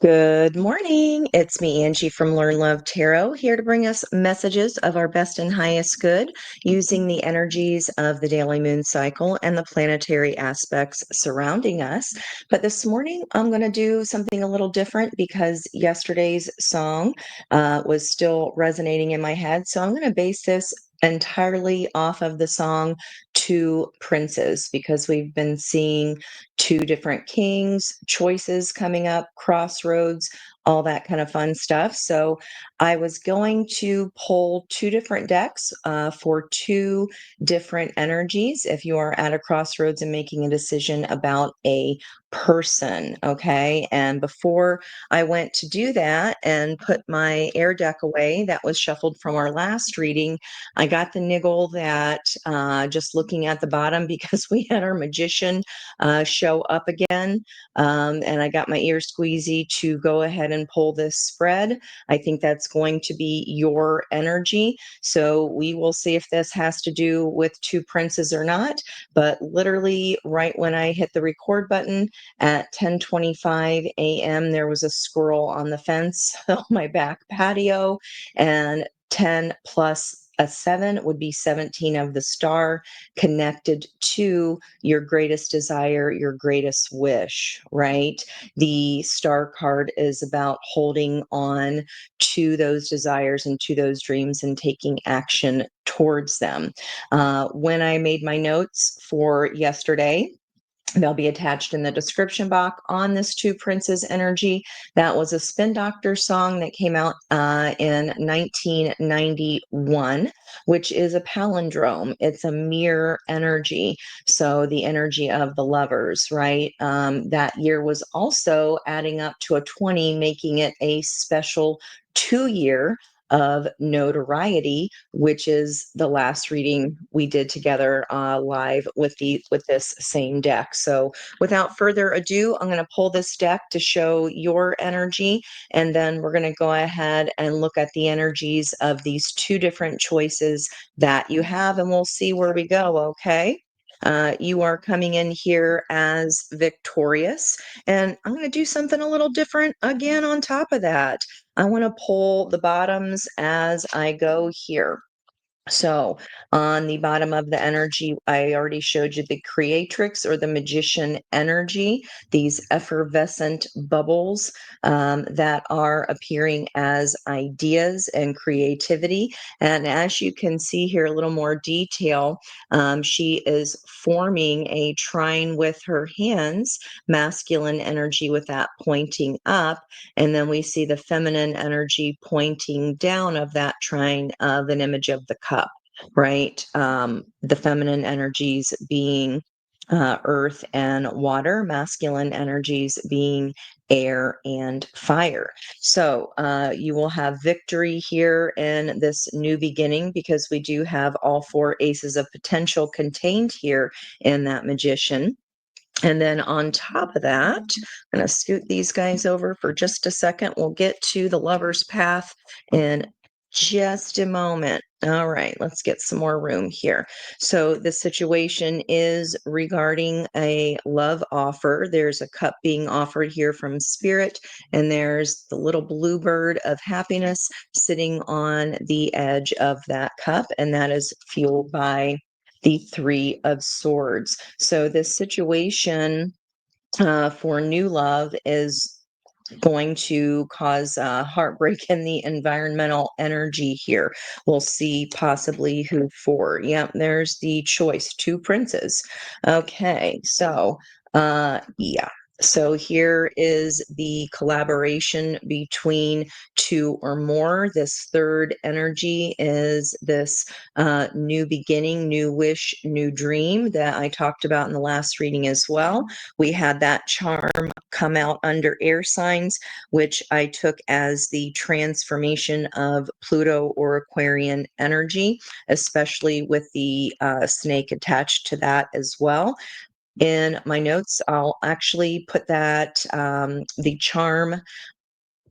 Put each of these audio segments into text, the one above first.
Good morning. It's me, Angie from Learn Love Tarot, here to bring us messages of our best and highest good using the energies of the daily moon cycle and the planetary aspects surrounding us. But this morning, I'm going to do something a little different because yesterday's song was still resonating in my head. So I'm going to base this entirely off of the song Two Princes because we've been seeing two different kings, choices coming up, crossroads, all that kind of fun stuff. So I was going to pull two different decks for two different energies if you are at a crossroads and making a decision about a person. Okay. And before I went to do that and put my air deck away that was shuffled from our last reading, I got the niggle that just looking at the bottom because we had our magician show up again. And I got my ear squeezy to go ahead and pull this spread. I think that's going to be your energy. So we will see if this has to do with two princes or not. But literally right when I hit the record button at 10:25 a.m., there was a squirrel on the fence on my back patio, and 10 plus a 7 would be 17 of the star connected to your greatest desire, your greatest wish, right? The star card is about holding on to those desires and to those dreams and taking action towards them. When I made my notes for yesterday, they'll be attached in the description box on this Two Princes energy. That was a Spin Doctor song that came out in 1991, which is a palindrome. It's a mirror energy. So the energy of the lovers, right? That year was also adding up to a 20, making it a special 2 year of notoriety, which is the last reading we did together live with this same deck. So without further ado, I'm going to pull this deck to show your energy, and then we're going to go ahead and look at the energies of these two different choices that you have, and we'll see where we go. Okay. You are coming in here as victorious, and I'm going to do something a little different again on top of that. I want to pull the bottoms as I go here. So on the bottom of the energy, I already showed you the creatrix or the magician energy, these effervescent bubbles that are appearing as ideas and creativity. And as you can see here, a little more detail, she is forming a trine with her hands, masculine energy with that pointing up. And then we see the feminine energy pointing down of that trine of an image of the cup, right? The feminine energies being earth and water, masculine energies being air and fire. So you will have victory here in this new beginning because we do have all four aces of potential contained here in that magician. And then on top of that, I'm going to scoot these guys over for just a second. We'll get to the lover's path in just a moment. All right, let's get some more room here. So the situation is regarding a love offer. There's a cup being offered here from Spirit, and there's the little bluebird of happiness sitting on the edge of that cup, and that is fueled by the Three of Swords. So this situation for new love is going to cause heartbreak in the environmental energy here. We'll see possibly who for. Yep, there's the choice, two princes. Okay, so yeah. So here is the collaboration between two or more. This third energy is this new beginning, new wish, new dream that I talked about in the last reading as well. We had that charm come out under air signs, which I took as the transformation of Pluto or Aquarian energy, especially with the snake attached to that as well. In my notes, I'll actually put that the charm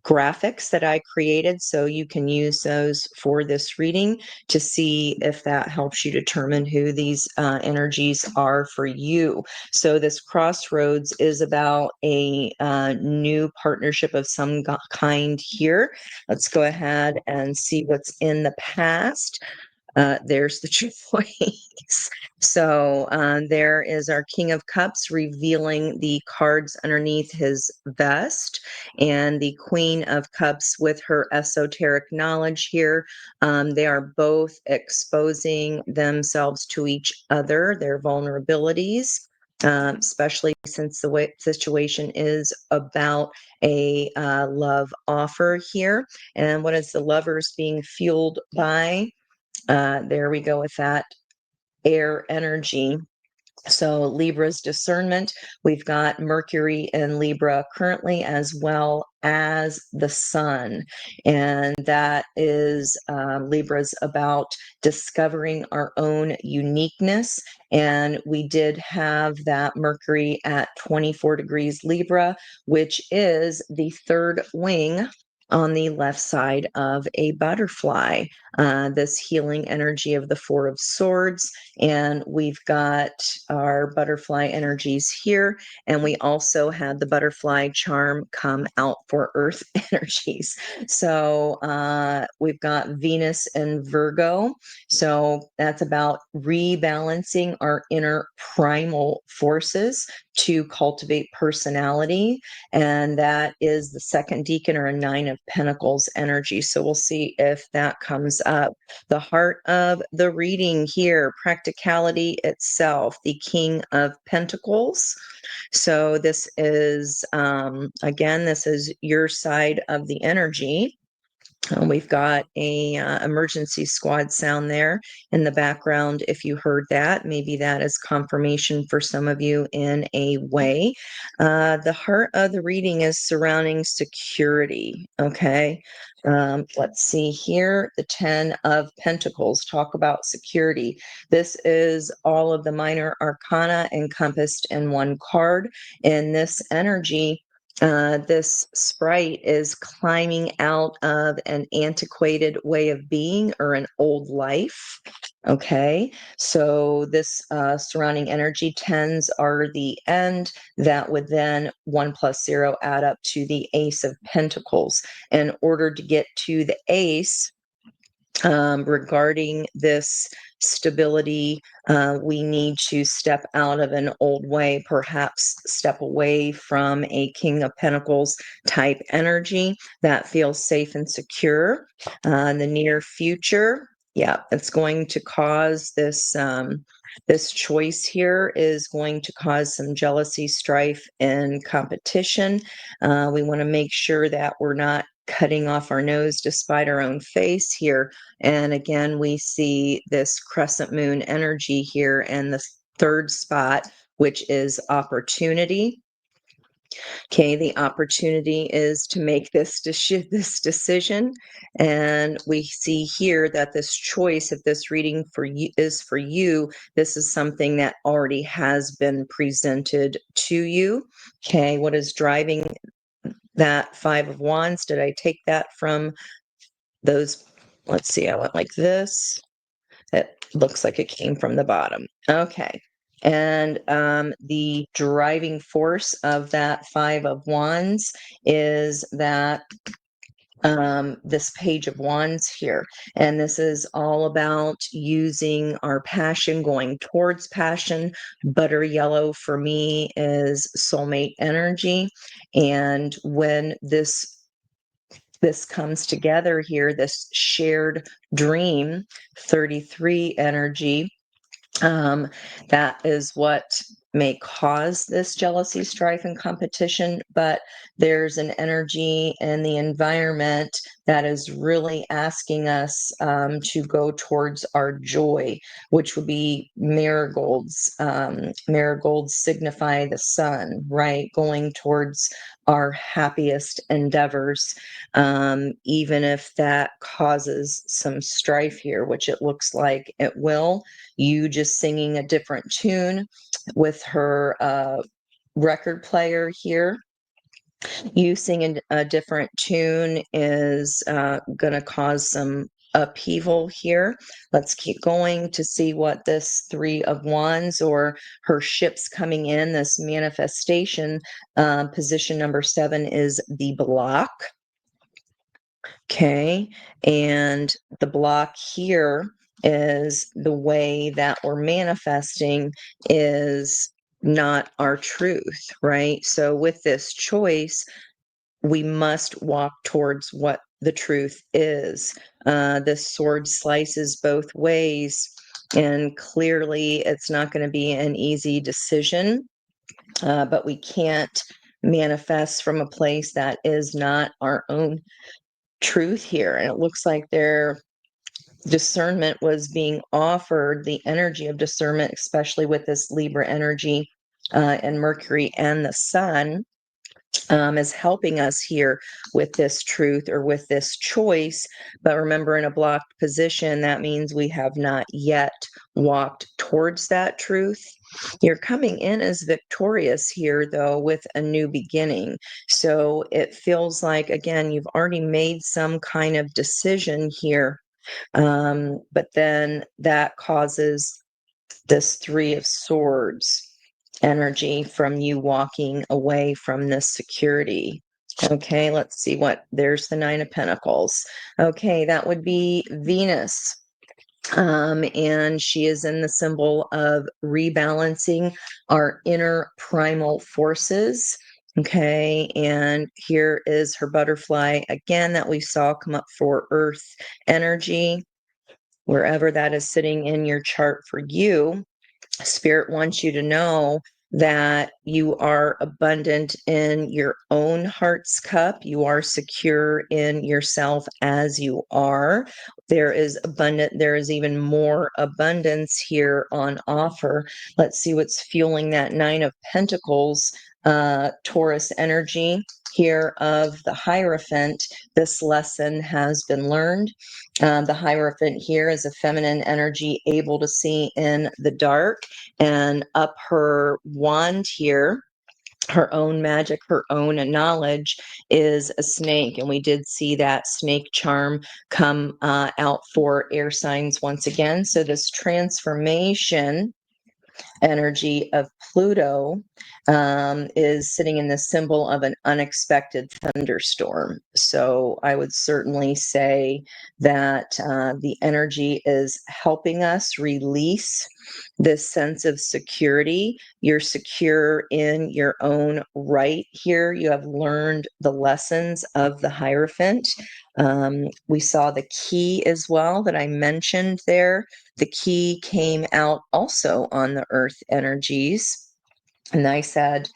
graphics that I created, so you can use those for this reading to see if that helps you determine who these energies are for you. So this crossroads is about a new partnership of some kind here. Let's go ahead and see what's in the past. There's the choice. So there is our King of Cups revealing the cards underneath his vest, and the Queen of Cups with her esoteric knowledge here. They are both exposing themselves to each other, their vulnerabilities. Especially since the situation is about a love offer here. And what is the lovers being fueled by? There we go with that air energy. So Libra's discernment, we've got Mercury in Libra currently, as well as the sun. And that is Libra's about discovering our own uniqueness. And we did have that Mercury at 24 degrees Libra, which is the third wing on the left side of a butterfly. This healing energy of the Four of Swords. And we've got our butterfly energies here. And we also had the butterfly charm come out for earth energies. So we've got Venus and Virgo. So that's about rebalancing our inner primal forces to cultivate personality. And that is the second deacon or a Nine of Pentacles energy. So we'll see if that comes up. The heart of the reading here, practicality itself, the King of Pentacles. So this is, again, this is your side of the energy. We've got a emergency squad sound there in the background. If you heard that, maybe that is confirmation for some of you in a way. The heart of the reading is surrounding security. Okay. Let's see here. The 10 of Pentacles talk about security. This is all of the minor arcana encompassed in one card. In this energy, this sprite is climbing out of an antiquated way of being or an old life. Okay, so this surrounding energy tens are the end. That would then 1 + 0 add up to the Ace of Pentacles. In order to get to the Ace, regarding this stability, we need to step out of an old way, perhaps step away from a King of Pentacles type energy that feels safe and secure. In the near future, yeah, it's going to cause this. This choice here is going to cause some jealousy, strife, and competition. We want to make sure that we're not cutting off our nose to spite our own face here. And again, we see this crescent moon energy here and the third spot, which is opportunity. Okay, the opportunity is to make this decision. And we see here that this choice, if this reading for you is for you, this is something that already has been presented to you. Okay, what is driving that Five of Wands? Did I take that from those? Let's see, I went like this. It looks like it came from the bottom. Okay. And the driving force of that Five of Wands is that this Page of Wands here. And this is all about using our passion, going towards passion. Butter yellow for me is soulmate energy. And when this comes together here, this shared dream, 33 energy, that is what may cause this jealousy, strife, and competition. But there's an energy in the environment that is really asking us to go towards our joy, which would be marigolds. Marigolds signify the sun, right? Going towards our happiest endeavors, even if that causes some strife here, which it looks like it will. You just singing a different tune with her record player here. You singing a different tune is going to cause some upheaval here. Let's keep going to see what this Three of Wands or her ships coming in, this manifestation. Position number 7 is the block. Okay. And the block here is the way that we're manifesting is not our truth, right? So with this choice, we must walk towards what the truth is. This sword slices both ways, and clearly it's not going to be an easy decision, but we can't manifest from a place that is not our own truth here. And it looks like their discernment was being offered, the energy of discernment, especially with this Libra energy and Mercury and the Sun. Is helping us here with this truth or with this choice. But remember, in a blocked position, that means we have not yet walked towards that truth. You're coming in as victorious here, though, with a new beginning. So it feels like, again, you've already made some kind of decision here. But then that causes this Three of Swords energy from you walking away from this security. Okay, let's see what there's the Nine of Pentacles. Okay, that would be Venus. And she is in the symbol of rebalancing our inner primal forces. Okay, and here is her butterfly again that we saw come up for Earth energy, wherever that is sitting in your chart for you. Spirit wants you to know that you are abundant in your own heart's cup. You are secure in yourself as you are. There is even more abundance here on offer. Let's see what's fueling that Nine of Pentacles, Taurus energy here of the Hierophant. This lesson has been learned. The Hierophant here is a feminine energy able to see in the dark, and up her wand here, her own magic, her own knowledge, is a snake. And we did see that snake charm come out for air signs once again. So this transformation energy of Pluto is sitting in the symbol of an unexpected thunderstorm. So I would certainly say that the energy is helping us release this sense of security. You're secure in your own right here. You have learned the lessons of the Hierophant. We saw the key as well that I mentioned there. The key came out also on the earth energies. And I said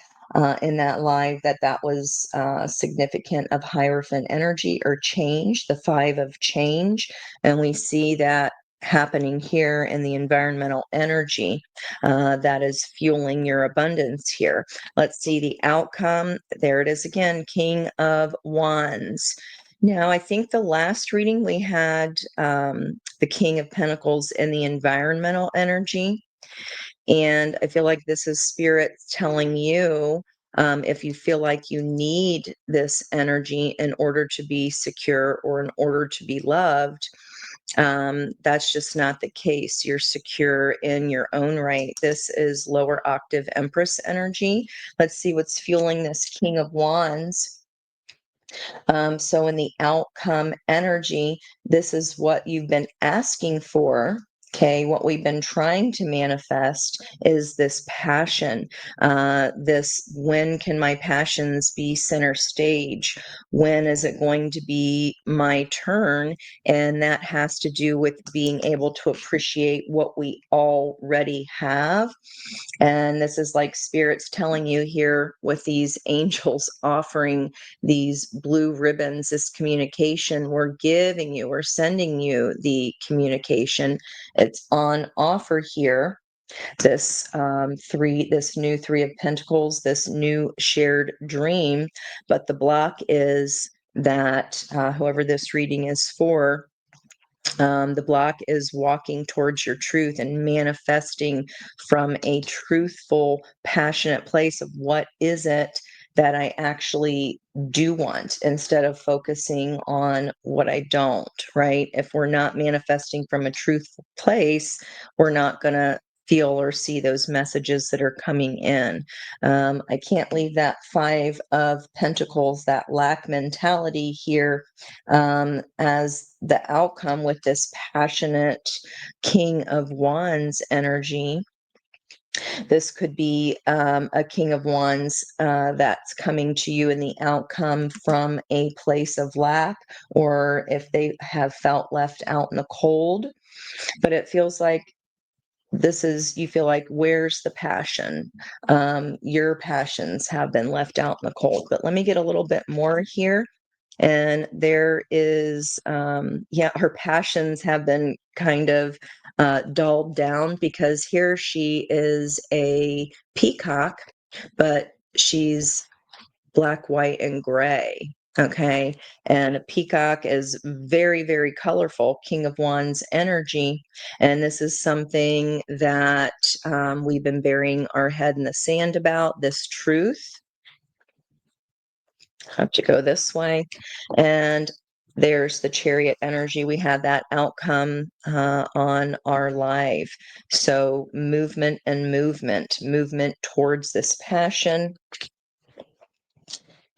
in that live that that was significant of Hierophant energy or change, the 5 of change. And we see that happening here in the environmental energy that is fueling your abundance here. Let's see the outcome. There it is again, King of Wands. Now, I think the last reading we had the King of Pentacles in the environmental energy. And I feel like this is Spirit telling you, if you feel like you need this energy in order to be secure or in order to be loved, that's just not the case. You're secure in your own right. This is lower octave Empress energy. Let's see what's fueling this King of Wands. So in the outcome energy, this is what you've been asking for. Okay, what we've been trying to manifest is this passion. This, when can my passions be center stage? When is it going to be my turn? And that has to do with being able to appreciate what we already have. And this is like Spirit's telling you here with these angels offering these blue ribbons, this communication we're giving you, we're sending you the communication. It's on offer here. This this new Three of Pentacles, this new shared dream. But the block is that whoever this reading is for, the block is walking towards your truth and manifesting from a truthful, passionate place of what is it that I actually do want instead of focusing on what I don't, right? If we're not manifesting from a truthful place, we're not going to feel or see those messages that are coming in. I can't leave that Five of Pentacles, that lack mentality here, as the outcome with this passionate King of Wands energy. This could be a King of Wands that's coming to you in the outcome from a place of lack, or if they have felt left out in the cold. But it feels like you feel like, where's the passion? Your passions have been left out in the cold. But let me get a little bit more here. And there is, her passions have been kind of dulled down, because here she is a peacock, but she's black, white, and gray. Okay. And a peacock is very, very colorful, King of Wands energy. And this is something that we've been burying our head in the sand about, this truth. Have to go this way. And there's the Chariot energy. We had that outcome on our live. So movement towards this passion.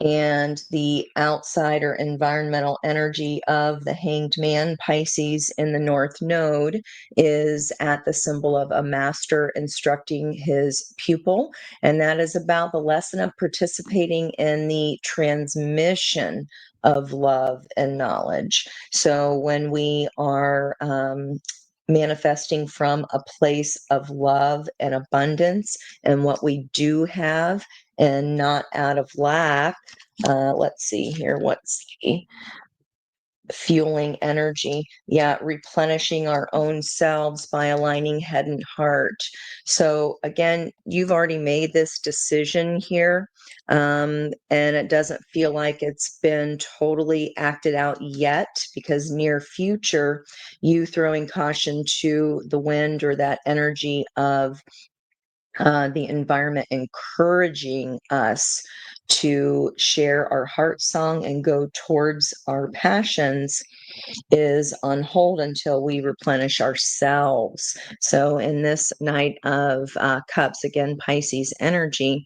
And the outsider environmental energy of the Hanged Man, Pisces, in the North Node is at the symbol of a master instructing his pupil. And that is about the lesson of participating in the transmission of love and knowledge. So when we are manifesting from a place of love and abundance and what we do have, and not out of lack. Let's see here. What's the fueling energy? Yeah, replenishing our own selves by aligning head and heart. So again, you've already made this decision here, and it doesn't feel like it's been totally acted out yet, because near future, you throwing caution to the wind, or that energy of the environment encouraging us to share our heart song and go towards our passions, is on hold until we replenish ourselves. So in this Knight of Cups, again, Pisces energy,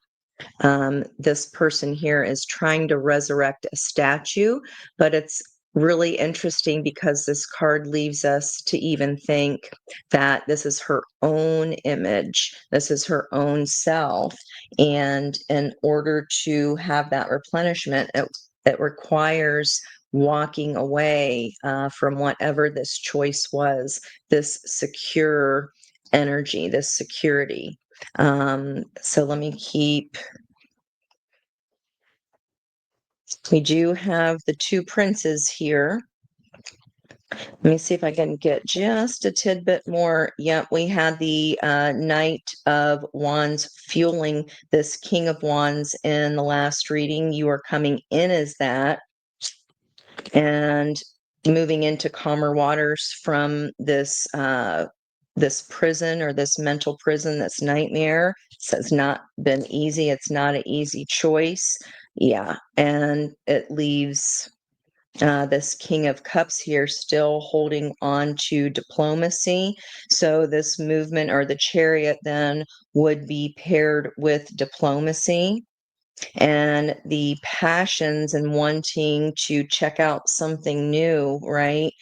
this person here is trying to resurrect a statue, but it's really interesting because this card leaves us to even think that this is her own image, this is her own self. And in order to have that replenishment, it requires walking away from whatever this choice was, this secure energy, this security. So let me keep. We do have the two princes here. Let me see if I can get just a tidbit more. Yep, we had the Knight of Wands fueling this King of Wands in the last reading. You are coming in as that, and moving into calmer waters from this this prison, or this mental prison, this nightmare. So it's not been easy. It's not an easy choice. Yeah, and it leaves this King of Cups here still holding on to diplomacy. So this movement, or the Chariot, then would be paired with diplomacy, and the passions and wanting to check out something new, right?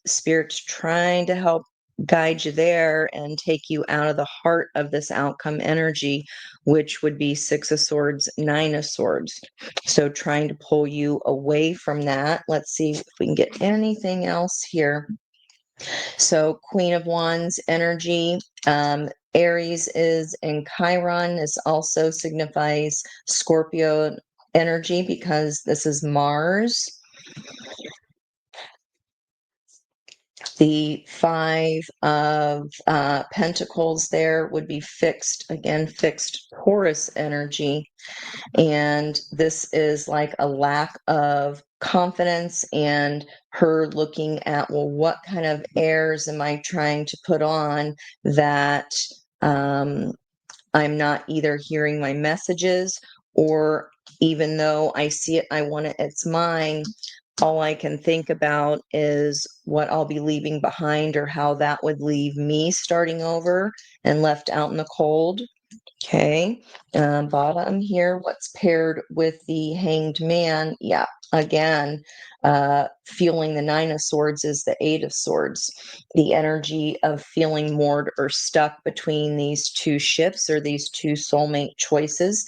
Spirit's trying to help guide you there and take you out of the heart of this outcome energy, which would be Six of Swords, Nine of Swords. So trying to pull you away from that. Let's see if we can get anything else here. So Queen of Wands energy, Aries is in Chiron. This also signifies Scorpio energy, because this is Mars. The Five of Pentacles there would be fixed Taurus energy. And this is like a lack of confidence, and her looking at, well, what kind of airs am I trying to put on that I'm not either hearing my messages, or even though I see it, I want it, it's mine, all I can think about is what I'll be leaving behind or how that would leave me starting over and left out in the cold. Okay, bottom here, what's paired with the Hanged Man? Yeah, again, feeling the Nine of Swords is the Eight of Swords. The energy of feeling moored or stuck between these two ships or these two soulmate choices.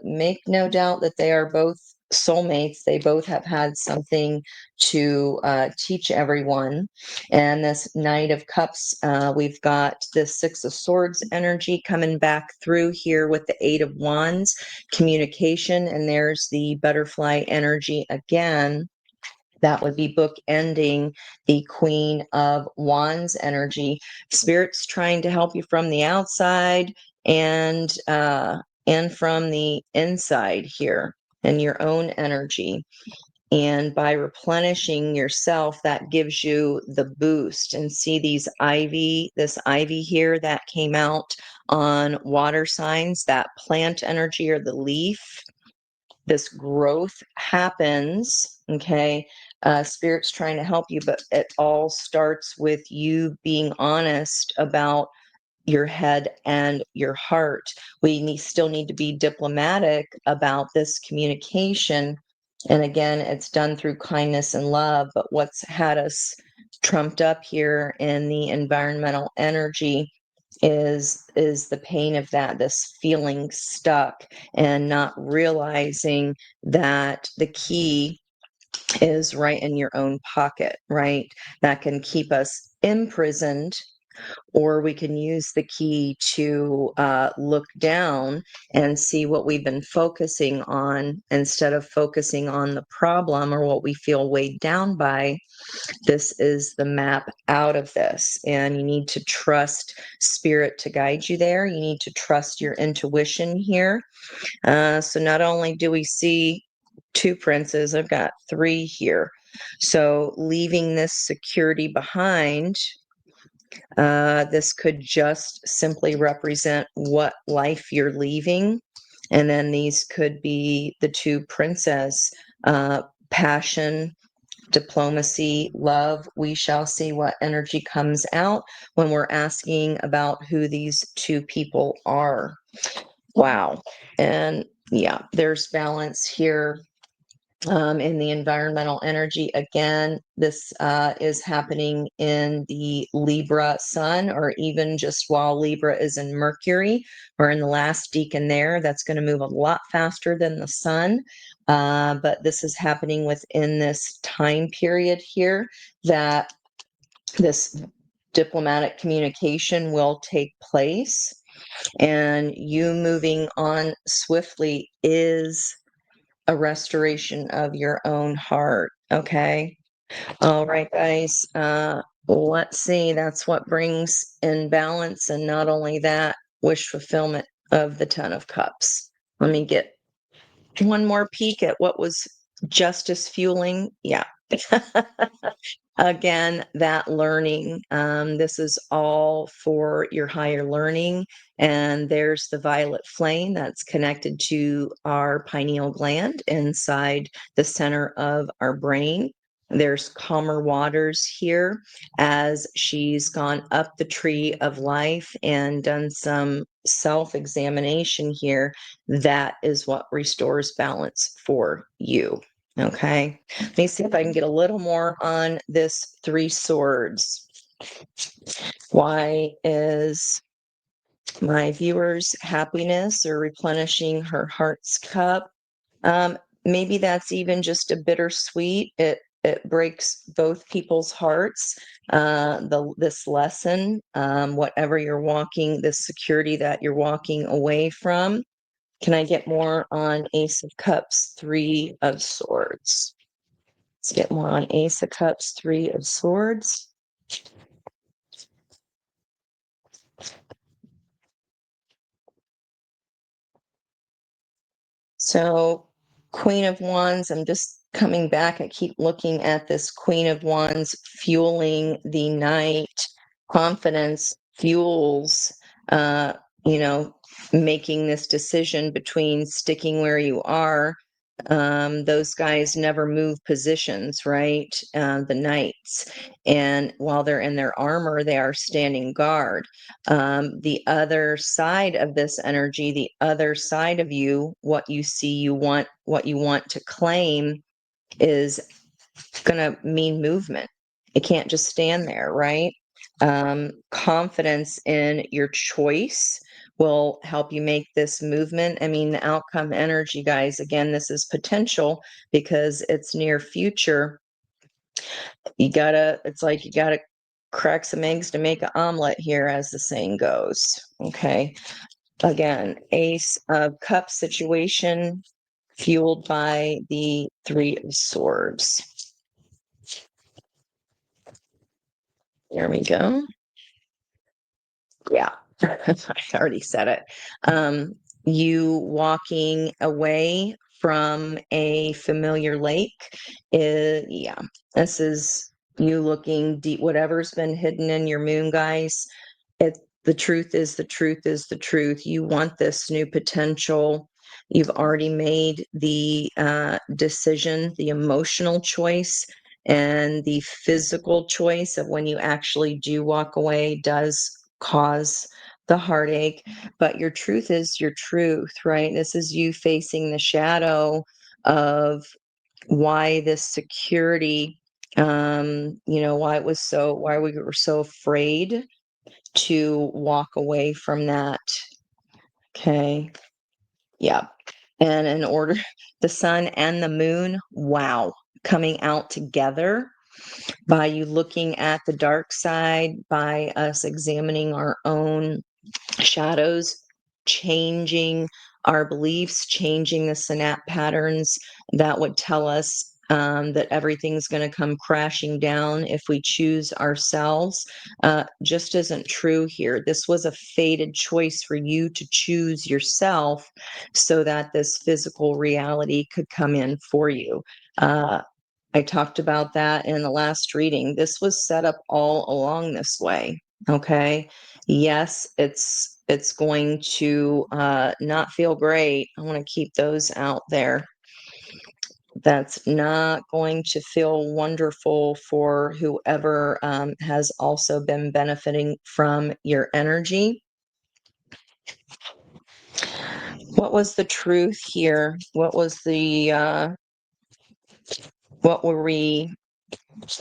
Make no doubt that they are both soulmates. They both have had something to teach everyone. And this Knight of Cups, we've got the Six of Swords energy coming back through here with the Eight of Wands, communication, and there's the butterfly energy again. That would be bookending the Queen of Wands energy. Spirit's trying to help you from the outside and from the inside here and your own energy. And by replenishing yourself, that gives you the boost. And see this ivy here that came out on water signs, that plant energy or the leaf, this growth happens. Okay. Spirit's trying to help you, but it all starts with you being honest about your head and your heart. Still need to be diplomatic about this communication. And again, it's done through kindness and love. But what's had us trumped up here in the environmental energy is the pain of that, this feeling stuck and not realizing that the key is right in your own pocket, right? That can keep us imprisoned, or we can use the key to look down and see what we've been focusing on instead of focusing on the problem or what we feel weighed down by. This is the map out of this, and you need to trust spirit to guide you there. You need to trust your intuition here. So not only do we see two princes, I've got three here. So leaving this security behind, this could just simply represent what life you're leaving. And then these could be the two princess, passion, diplomacy, love. We shall see what energy comes out when we're asking about who these two people are. Wow. And yeah, there's balance here in the environmental energy. Again, this is happening in the Libra sun, or even just while Libra is in Mercury. We're in the last decan there. That's going to move a lot faster than the sun. But this is happening within this time period here that this diplomatic communication will take place. And you moving on swiftly is a restoration of your own heart. Okay. All right, guys. Let's see. That's what brings in balance. And not only that, wish fulfillment of the Ten of Cups. Let me get one more peek at what was justice fueling. Yeah. Again, that learning, this is all for your higher learning. And there's the violet flame that's connected to our pineal gland inside the center of our brain. There's calmer waters here as she's gone up the tree of life and done some self-examination here. That is what restores balance for you. Okay, let me see if I can get a little more on this Three Swords. Why is my viewers' happiness or replenishing her heart's cup? Maybe that's even just a bittersweet. It breaks both people's hearts. This lesson, whatever you're walking, this security that you're walking away from. Can I get more on Ace of Cups, Three of Swords? Let's get more on Ace of Cups, Three of Swords. So Queen of Wands, I'm just coming back. I keep looking at this Queen of Wands fueling the night. Confidence fuels you know, making this decision between sticking where you are. Those guys never move positions, right? The knights. And while they're in their armor, they are standing guard. The other side of this energy, the other side of you, what you see, what you want to claim is going to mean movement. It can't just stand there, right? Confidence in your choice will help you make this movement. I mean, the outcome energy, guys, again, this is potential because it's near future. It's like you gotta crack some eggs to make an omelet here, as the saying goes. Okay. Again, Ace of Cups situation fueled by the Three of Swords. There we go. Yeah, I already said it. You walking away from a familiar lake. Yeah, this is you looking deep, whatever's been hidden in your moon, guys. The truth is the truth is the truth. You want this new potential. You've already made the decision, the emotional choice, and the physical choice of when you actually do walk away does cause the heartache. But your truth is your truth, right? This is you facing the shadow of why this security, why we were so afraid to walk away from that. Okay. Yeah. And in order, the sun and the moon, wow, coming out together by you looking at the dark side, by us examining our own shadows, changing our beliefs, changing the synapse patterns that would tell us that everything's going to come crashing down if we choose ourselves, just isn't true here. This was a fated choice for you to choose yourself so that this physical reality could come in for you. I talked about that in the last reading. This was set up all along this way. Okay. Yes, it's going to not feel great. I want to keep those out there. That's not going to feel wonderful for whoever has also been benefiting from your energy. What was the truth here? What was what were we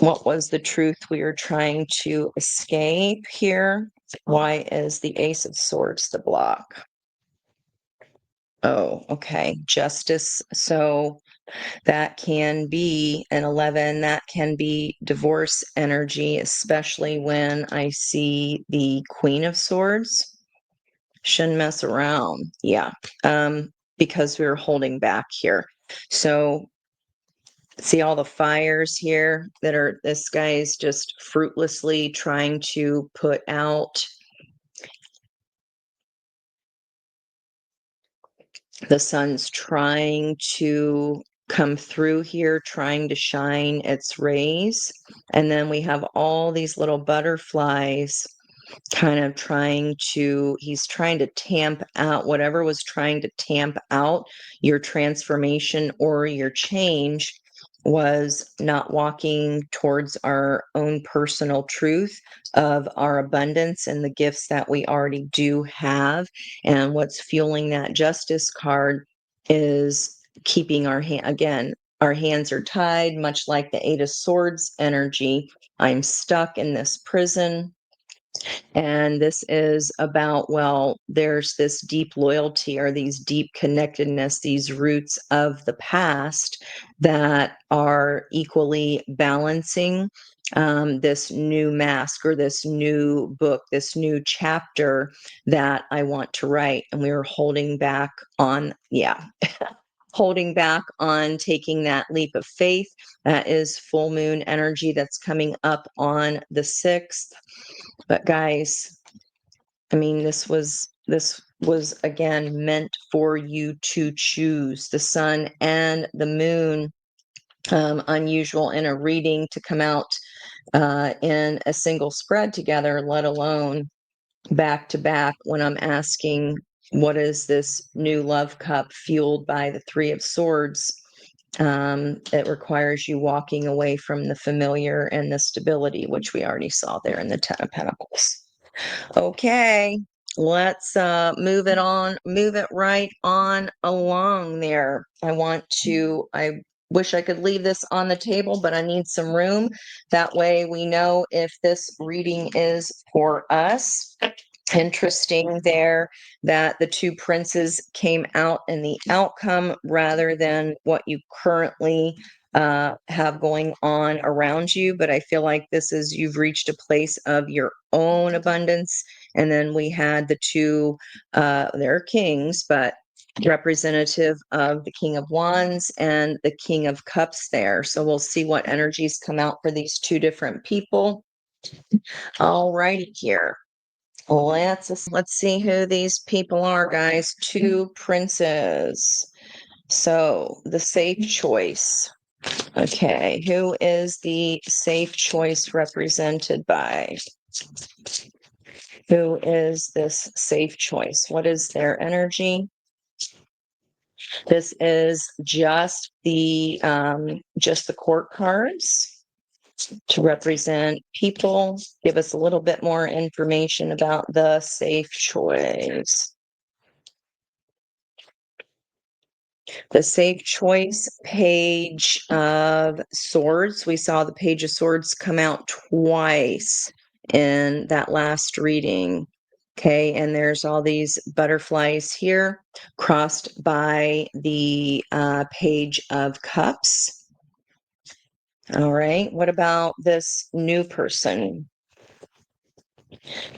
what was the truth we were trying to escape here? Why is the Ace of Swords the block? Oh, okay. Justice. So that can be an 11. That can be divorce energy, especially when I see the Queen of Swords. Shouldn't mess around. Yeah. Because we were holding back here. So see all the fires here that are, this guy's just fruitlessly trying to put out. The sun's trying to come through here, trying to shine its rays. And then we have all these little butterflies kind of he's trying to tamp out whatever was trying to tamp out your transformation or your change was not walking towards our own personal truth of our abundance and the gifts that we already do have. And what's fueling that justice card is keeping our hands are tied, much like the Eight of Swords energy. I'm stuck in this prison. And this is about, well, there's this deep loyalty or these deep connectedness, these roots of the past that are equally balancing this new mask or this new book, this new chapter that I want to write. And we were holding back on, holding back on taking that leap of faith. That is full moon energy that's coming up on the 6th. But guys, I mean, this was again meant for you to choose the sun and the moon. Unusual in a reading to come out in a single spread together, let alone back to back when I'm asking, what is this new love cup fueled by the Three of Swords? It requires you walking away from the familiar and the stability, which we already saw there in the Ten of Pentacles. Okay, let's move it right on along there. I wish I could leave this on the table, but I need some room. That way we know if this reading is for us. Interesting there that the two princes came out in the outcome rather than what you currently have going on around you. But I feel like this is, you've reached a place of your own abundance. And then we had the two, they're kings, but representative of the King of Wands and the King of Cups there. So we'll see what energies come out for these two different people. All righty here. Let's see who these people are, guys. Two princes. So the safe choice. Okay, who is the safe choice represented by? Who is this safe choice? What is their energy? This is just the court cards to represent people. Give us a little bit more information about the safe choice. The safe choice, Page of Swords. We saw the Page of Swords come out twice in that last reading. Okay, and there's all these butterflies here crossed by the Page of Cups. All right, what about this new person?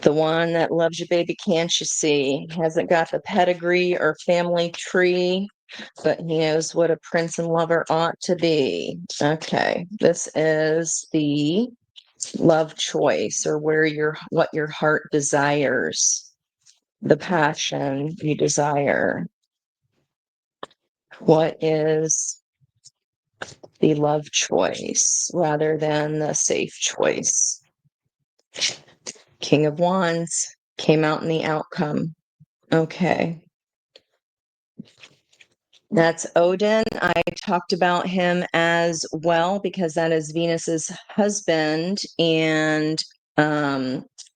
The one that loves you, baby, can't you see? Hasn't got the pedigree or family tree, but he knows what a prince and lover ought to be. Okay, this is the love choice, or what your heart desires, the passion you desire. What is the love choice rather than the safe choice? King of Wands came out in the outcome. Okay. That's Odin. I talked about him as well because that is Venus's husband, and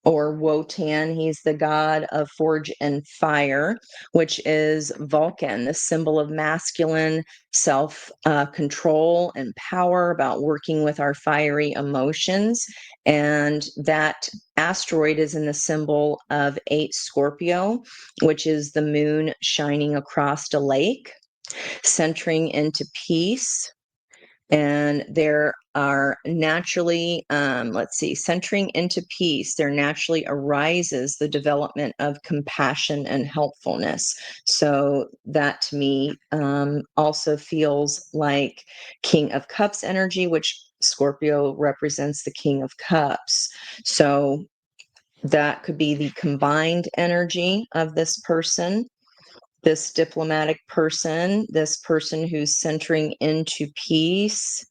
or Wotan, he's the god of forge and fire, which is Vulcan, the symbol of masculine self control and power, about working with our fiery emotions. And that asteroid is in the symbol of 8 Scorpio, which is the moon shining across a lake, centering into peace. And there are naturally, centering into peace, there naturally arises the development of compassion and helpfulness. So that to me also feels like King of Cups energy, which Scorpio represents the King of Cups. So that could be the combined energy of this person, this diplomatic person, this person who's centering into peace,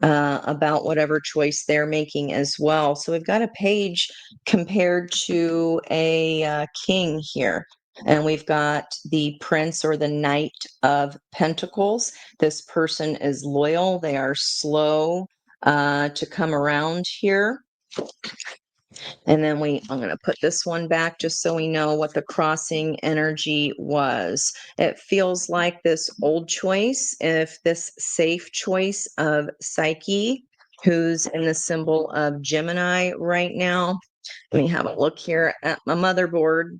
about whatever choice they're making as well. So we've got a page compared to a king here. And we've got the prince or the knight of pentacles. This person is loyal. They are slow to come around here. And then I'm going to put this one back just so we know what the crossing energy was. It feels like this old choice, if this safe choice of Psyche, who's in the symbol of Gemini right now. Let me have a look here at my motherboard.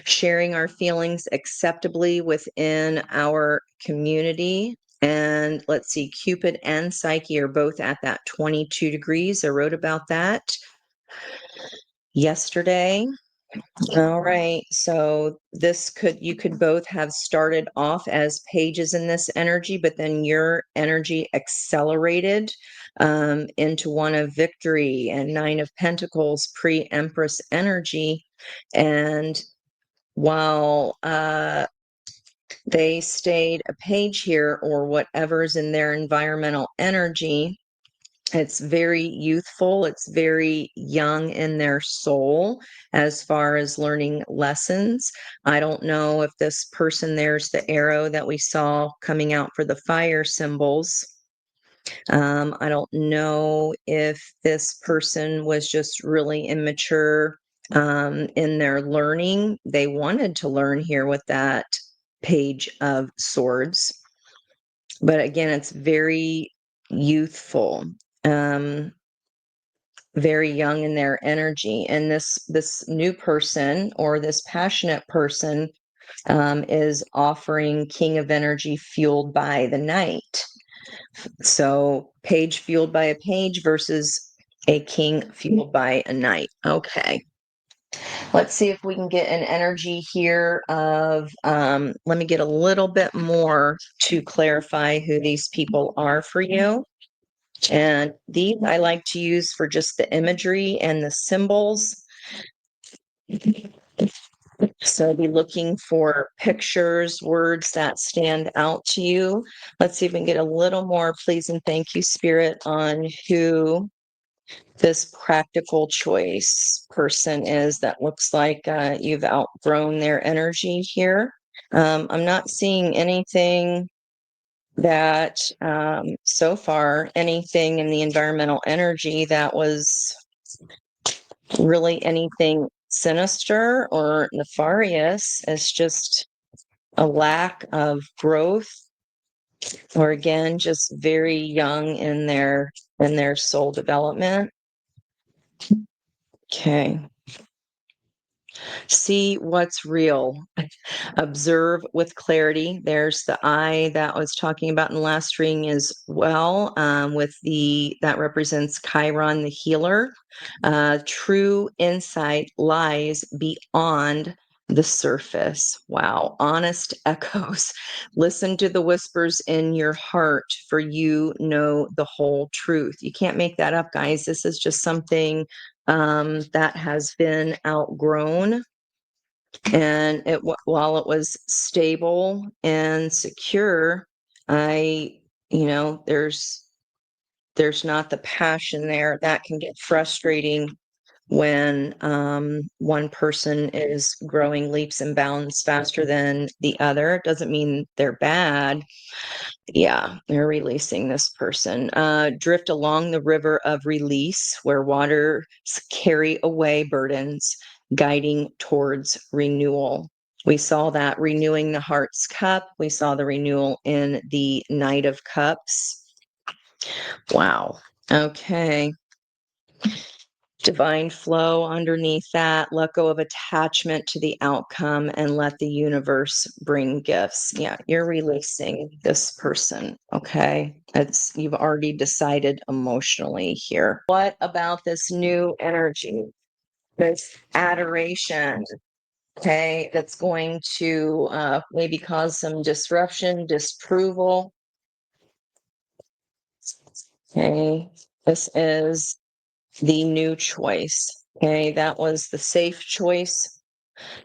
Sharing our feelings acceptably within our community. And let's see, Cupid and Psyche are both at that 22 degrees. I wrote about that yesterday. All right. So you could both have started off as pages in this energy, but then your energy accelerated into one of victory and 9 of Pentacles, pre-Empress energy. And while they stayed a page here, or whatever's in their environmental energy, It's very youthful. It's very young in their soul as far as learning lessons. I don't know if this person, there's the arrow that we saw coming out for the fire symbols. I don't know if this person was just really immature in their learning. They wanted to learn here with that Page of Swords. But again, it's very youthful. Um, very young in their energy, and this new person or this passionate person is offering King of Energy fueled by the night. So page fueled by a page versus a king fueled by a knight. Okay, let's see if we can get an energy here of let me get a little bit more to clarify who these people are for you. And these I like to use for just the imagery and the symbols. So be looking for pictures, words that stand out to you. Let's see if we can get a little more please and thank you, Spirit, on who this practical choice person is that looks like you've outgrown their energy here. I'm not seeing anything that so far, anything in the environmental energy that was really anything sinister or nefarious. It's just a lack of growth, or again, just very young in their soul development. Okay. See what's real. Observe with clarity. There's the eye that I was talking about in the last reading as well, with that represents Chiron, the healer. True insight lies beyond the surface. Wow. Honest echoes. Listen to the whispers in your heart, for you know the whole truth. You can't make that up, guys. This is just something that has been outgrown, and while it was stable and secure, I there's not the passion there. That can get frustrating when one person is growing leaps and bounds faster than the other. It doesn't mean they're bad. Yeah, they're releasing this person. Drift along the river of release where waters carry away burdens, guiding towards renewal. We saw that renewing the heart's cup. We saw the renewal in the Knight of Cups. Wow. Okay. Divine flow underneath that. Let go of attachment to the outcome and let the universe bring gifts. Yeah, you're releasing this person. Okay. You've already decided emotionally here. What about this new energy? This adoration. Okay, that's going to maybe cause some disruption, disapproval. Okay, this is the new choice. Okay, that was the safe choice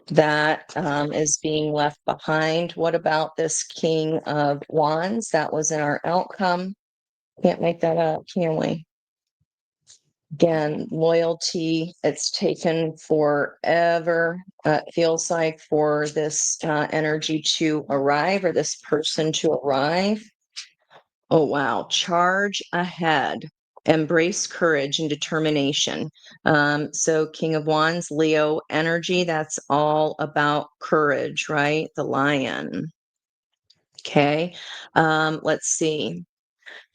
that is being left behind. What about this King of Wands? That was in our outcome. Can't make that up, can we? Again, loyalty, it's taken forever, it feels like, for this energy to arrive, or this person to arrive. Oh, wow. Charge ahead. Embrace courage and determination. So, King of Wands, Leo energy, that's all about courage, right? The lion. Okay. Let's see.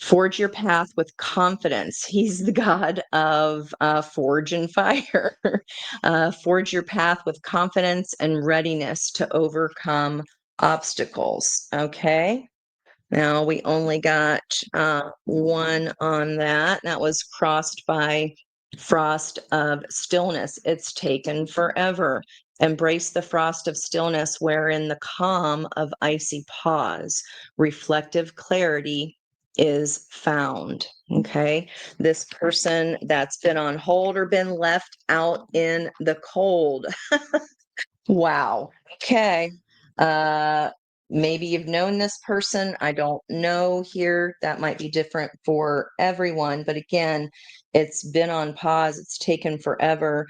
Forge your path with confidence. He's the god of forge and fire. Forge your path with confidence and readiness to overcome obstacles. Okay. Now we only got one on that. That was crossed by frost of stillness. It's taken forever. Embrace the frost of stillness, wherein the calm of icy pause, reflective clarity is found. Okay. This person that's been on hold or been left out in the cold. Wow. Okay. maybe you've known this person. I don't know here. That might be different for everyone. But again, it's been on pause. It's taken forever.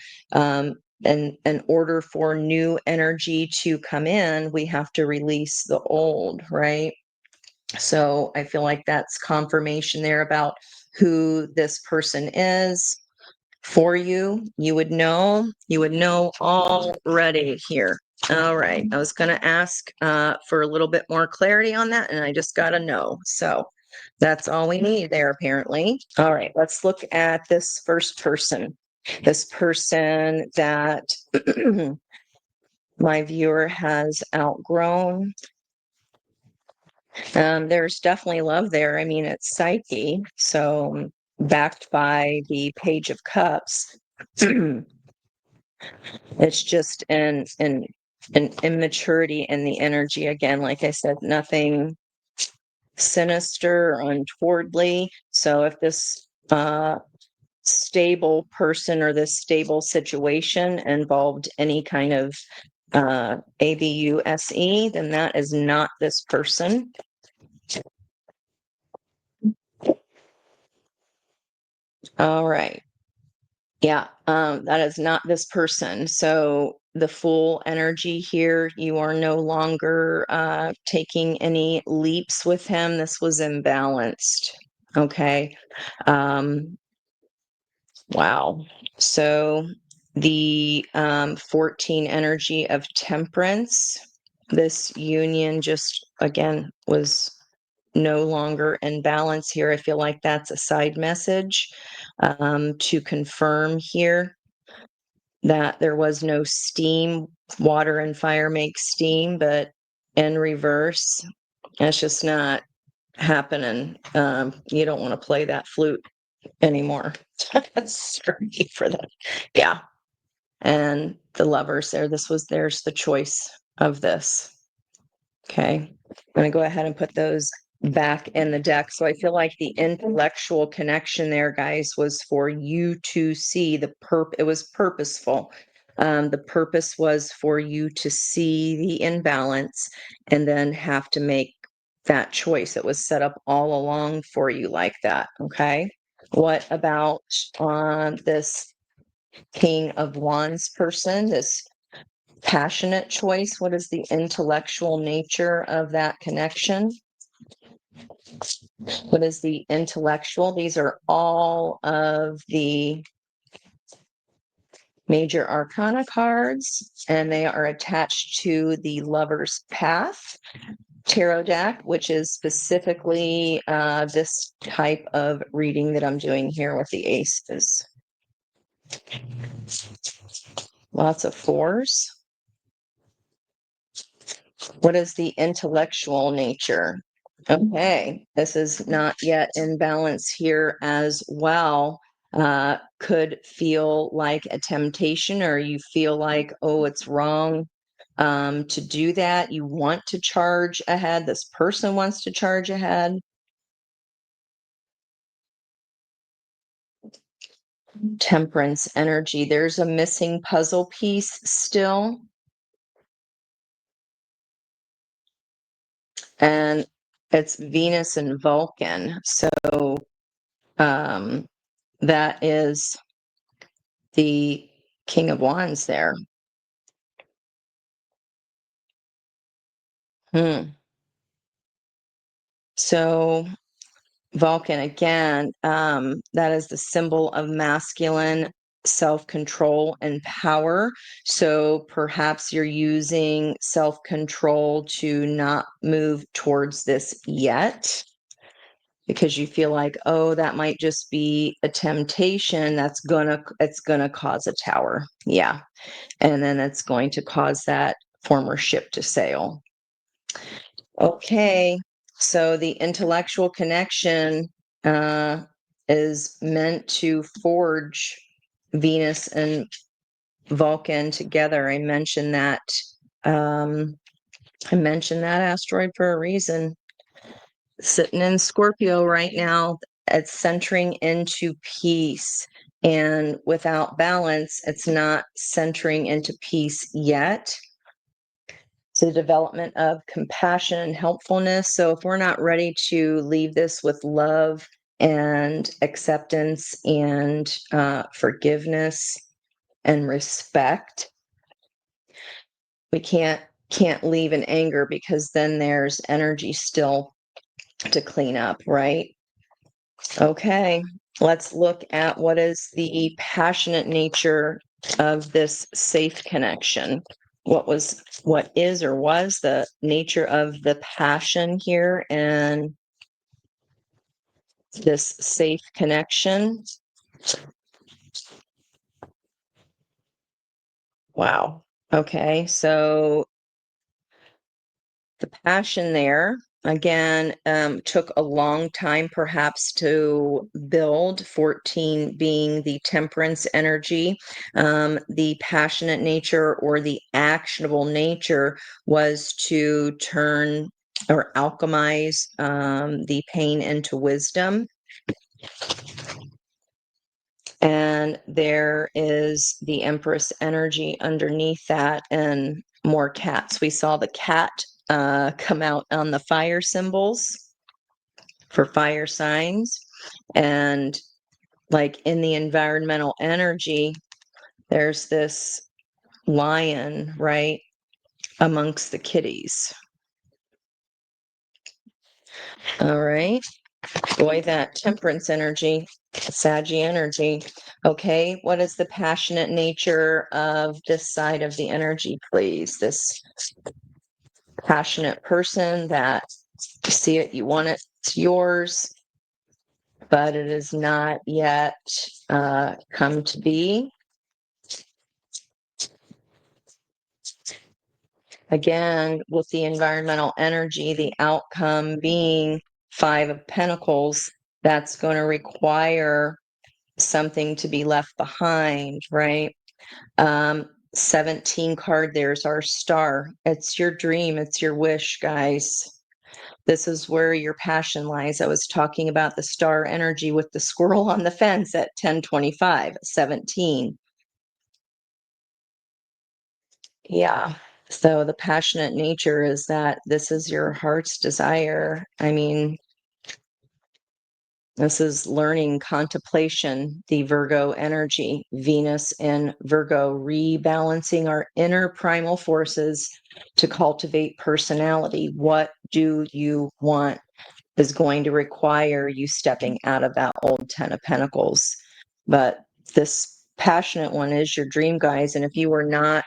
And in order for new energy to come in, we have to release the old, right? So I feel like that's confirmation there about who this person is for you. You would know already here. All right. I was going to ask for a little bit more clarity on that, and I just got to know. So that's all we need there, apparently. All right. Let's look at this first person. This person that my viewer has outgrown. There's definitely love there. I mean, it's Psyche, so backed by the Page of Cups. It's just an immaturity in the energy. Again, like I said, nothing sinister or untowardly. So if this stable person or this stable situation involved any kind of ABUSE, then that is not this person. All right. Yeah, that is not this person. So the full energy here, you are no longer taking any leaps with him. This was imbalanced. Okay. Um, wow. So the 14 energy of temperance, this union just again was no longer in balance here. I feel like that's a side message to confirm here that there was no steam. Water and fire make steam, but in reverse, it's just not happening. You don't want to play that flute anymore. Sorry for that. Yeah. And the lovers there, there's the choice of this. Okay. I'm going to go ahead and put those back in the deck. So I feel like the intellectual connection there, guys, was for you to see it was purposeful. The purpose was for you to see the imbalance and then have to make that choice. It was set up all along for you like that. Okay. What about this King of Wands person, this passionate choice? What is the intellectual nature of that connection? What is the intellectual? These are all of the major arcana cards, and they are attached to the Lover's Path tarot deck, which is specifically this type of reading that I'm doing here with the aces. Lots of fours. What is the intellectual nature? Okay, this is not yet in balance here as well. Could feel like a temptation, or you feel like, oh, it's wrong to do that. You want to charge ahead. This person wants to charge ahead. Temperance energy. There's a missing puzzle piece still. And it's Venus and Vulcan. So that is the King of Wands there. So Vulcan again, that is the symbol of masculine self-control and power. So perhaps you're using self-control to not move towards this yet because you feel like, oh, that might just be a temptation it's gonna cause a tower. Yeah. And then it's going to cause that former ship to sail. Okay, so the intellectual connection is meant to forge Venus and Vulcan together. I mentioned that asteroid for a reason. Sitting in Scorpio right now, it's centering into peace. And without balance, it's not centering into peace yet. It's a development of compassion and helpfulness. So if we're not ready to leave this with love and acceptance and forgiveness and respect, we can't leave in anger, because then there's energy still to clean up, right? Okay, let's look at what is the passionate nature of this safe connection. What is or was the nature of the passion here and this safe connection? Wow. Okay, so the passion there again took a long time perhaps to build, 14 being the temperance energy. The passionate nature or the actionable nature was to turn or alchemize the pain into wisdom. And there is the Empress energy underneath that, and more cats. We saw the cat come out on the fire symbols for fire signs. And like in the environmental energy, there's this lion, right, amongst the kitties. All right. Boy, that temperance energy, Saggy energy. Okay, what is the passionate nature of this side of the energy, please? This passionate person that you see it, you want it, it's yours, but it is not yet come to be. Again, with the environmental energy, the outcome being Five of Pentacles, that's going to require something to be left behind, right? 17 card, there's our star. It's your dream, it's your wish, guys. This is where your passion lies. I was talking about the star energy with the squirrel on the fence at 1025, 17. Yeah. So the passionate nature is that this is your heart's desire. I mean, this is learning contemplation, the Virgo energy, Venus in Virgo, rebalancing our inner primal forces to cultivate personality. What do you want is going to require you stepping out of that old Ten of Pentacles. But this passionate one is your dream, guys. And if you were not,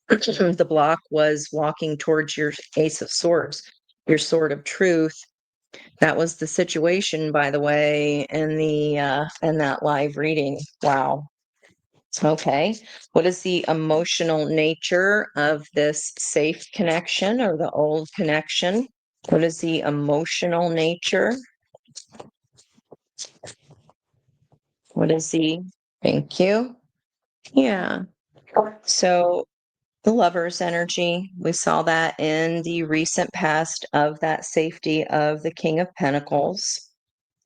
the block was walking towards your Ace of Swords, your sword of truth. That was the situation, by the way, in that live reading. Wow. Okay. What is the emotional nature of this safe connection or the old connection? What is the emotional nature? What is the, thank you. Yeah. So the lover's energy, we saw that in the recent past of that safety of the King of Pentacles.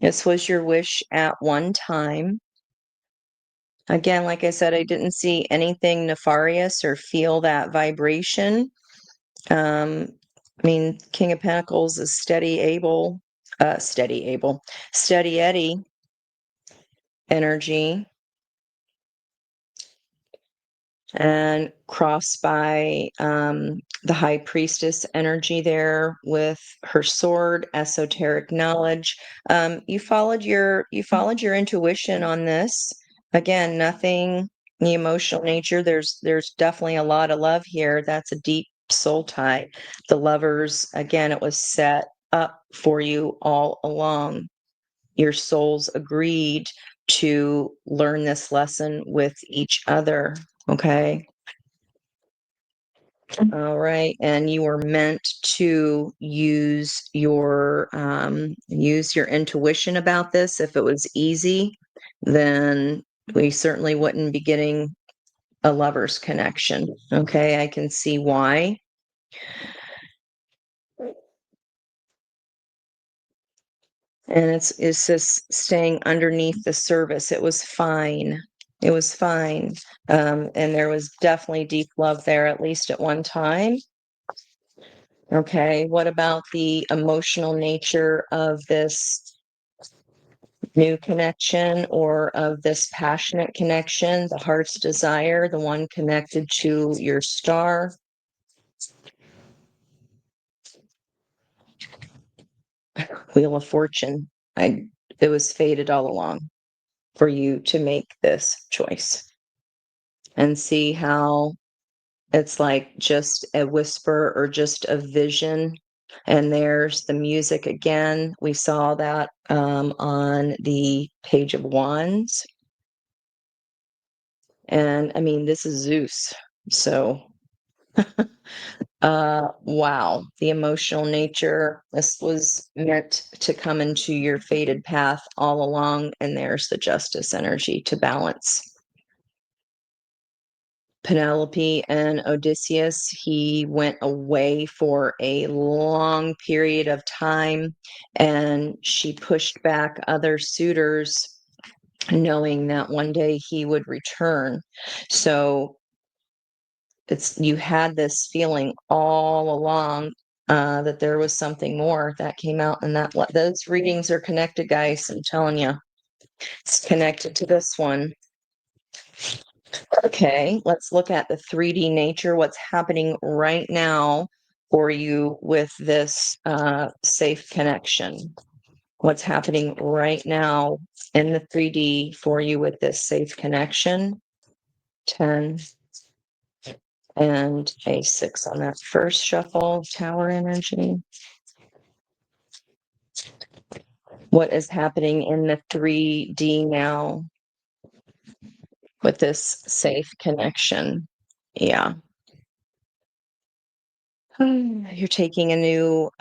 This was your wish at one time. Again, like I said, I didn't see anything nefarious or feel that vibration. I mean, King of Pentacles is steady Eddie energy, and crossed by the High Priestess energy there with her sword, esoteric knowledge. You followed your intuition on this. Again, nothing, the emotional nature. There's definitely a lot of love here. That's a deep soul tie. The lovers, again, it was set up for you all along. Your souls agreed to learn this lesson with each other. Okay. All right. And you were meant to use your intuition about this. If it was easy, then we certainly wouldn't be getting a lover's connection. Okay, I can see why. And it's just staying underneath the surface. It was fine. It was fine. And there was definitely deep love there, at least at one time. Okay, what about the emotional nature of this new connection or of this passionate connection, the heart's desire, the one connected to your star? Wheel of Fortune. It was fated all along for you to make this choice and see how it's like just a whisper or just a vision. And there's the music again. We saw that on the Page of Wands. And I mean, this is Zeus. So, wow, the emotional nature. This was meant to come into your fated path all along. And there's the justice energy to balance. Penelope and Odysseus, he went away for a long period of time, and she pushed back other suitors, knowing that one day he would return. So you had this feeling all along that there was something more that came out, and that those readings are connected, guys. I'm telling you, it's connected to this one. Okay, let's look at the 3D nature, what's happening right now for you with this safe connection. What's happening right now in the 3D for you with this safe connection. 10 and a 6 on that first shuffle, tower energy. What is happening in the 3D now with this safe connection? Yeah. You're taking a new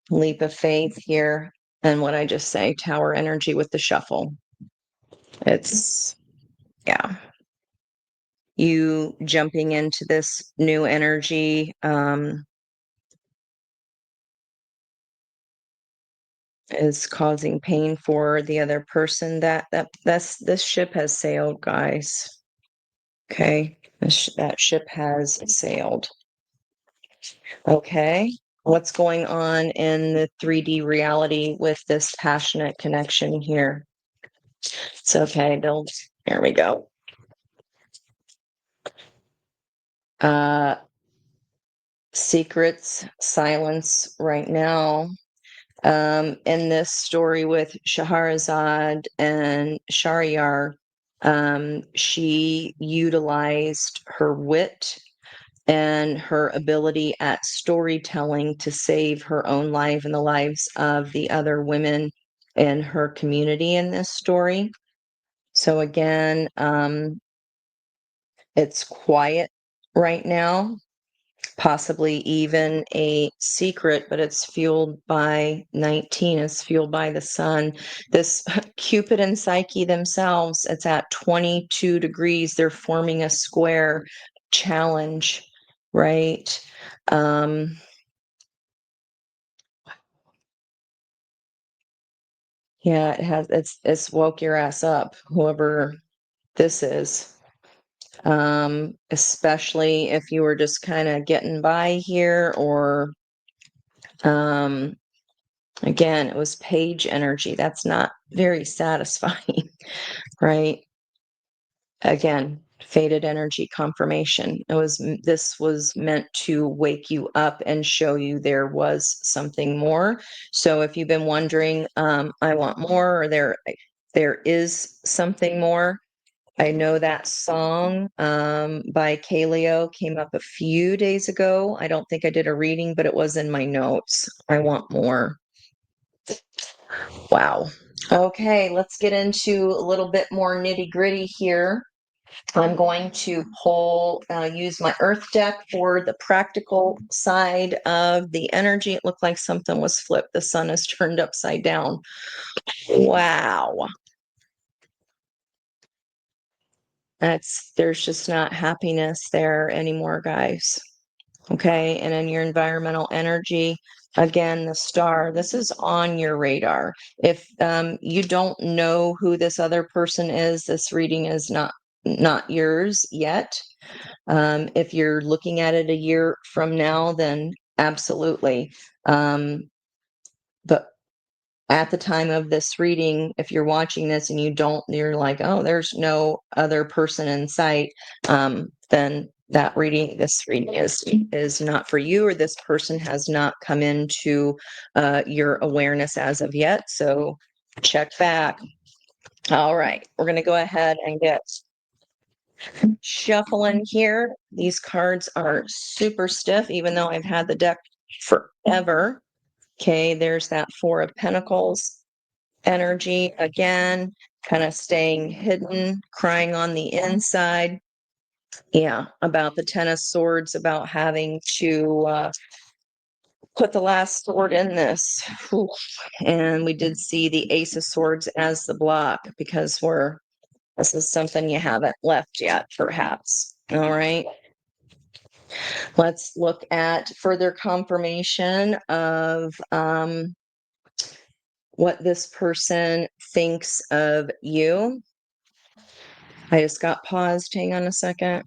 leap of faith here. And what I just say, tower energy with the shuffle. It's, yeah. You jumping into this new energy is causing pain for the other person. This ship has sailed, guys. Okay. That ship has sailed. Okay. What's going on in the 3D reality with this passionate connection here? It's okay. There we go. Secrets, silence right now. In this story with Shahrazad and Shahryar, she utilized her wit and her ability at storytelling to save her own life and the lives of the other women in her community in this story. So again, it's quiet right now, possibly even a secret, but it's fueled by 19, it's fueled by the sun. This Cupid and Psyche themselves, it's at 22 degrees. They're forming a square challenge, right? Yeah, it's woke your ass up, whoever this is. Especially if you were just kind of getting by here, or again, it was page energy. That's not very satisfying, right? Again, faded energy confirmation. This was meant to wake you up and show you there was something more. So if you've been wondering, I want more, or there is something more. I know that song by Kaleo came up a few days ago. I don't think I did a reading, but it was in my notes. I want more. Wow. Okay, let's get into a little bit more nitty gritty here. I'm going to use my earth deck for the practical side of the energy. It looked like something was flipped. The sun is turned upside down. Wow. There's just not happiness there anymore, guys. Okay. And in your environmental energy, again, the star, this is on your radar. If you don't know who this other person is, this reading is not yours yet. If you're looking at it a year from now, then Absolutely. But at the time of this reading, if you're watching this and you're like, oh, there's no other person in sight, then this reading is not for you, or this person has not come into your awareness as of yet. So check back. All right, we're going to go ahead and get shuffling here. These cards are super stiff, even though I've had the deck forever. Okay, there's that Four of Pentacles energy again, kind of staying hidden, crying on the inside. Yeah, about the Ten of Swords, about having to put the last sword in this. Whew. And we did see the Ace of Swords as the block because this is something you haven't left yet, perhaps. All right. Let's look at further confirmation of what this person thinks of you. I just got paused. Hang on a second.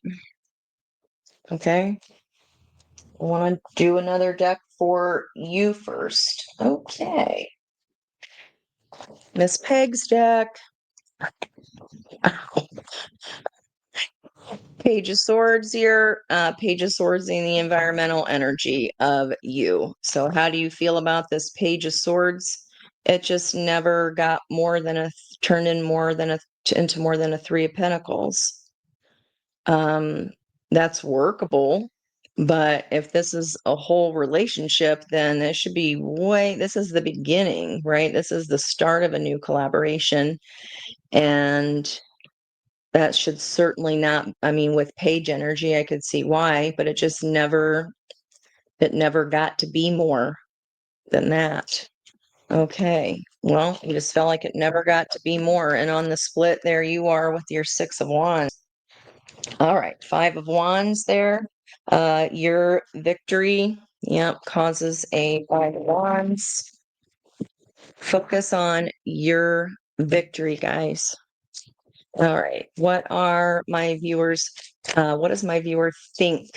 Okay. I want to do another deck for you first. Okay. Miss Peg's deck. Page of Swords here. Page of Swords in the environmental energy of you. So how do you feel about this Page of Swords? It just never got turned in into more than a Three of Pentacles. That's workable. But if this is a whole relationship, then this is the beginning, right? This is the start of a new collaboration. And that should certainly not, I mean, with page energy, I could see why, but it never got to be more than that. Okay. Well, you just felt like it never got to be more. And on the split, there you are with your Six of Wands. All right. Five of Wands there. Your victory, yep, causes a Five of Wands. Focus on your victory, guys. All right. What does my viewer think?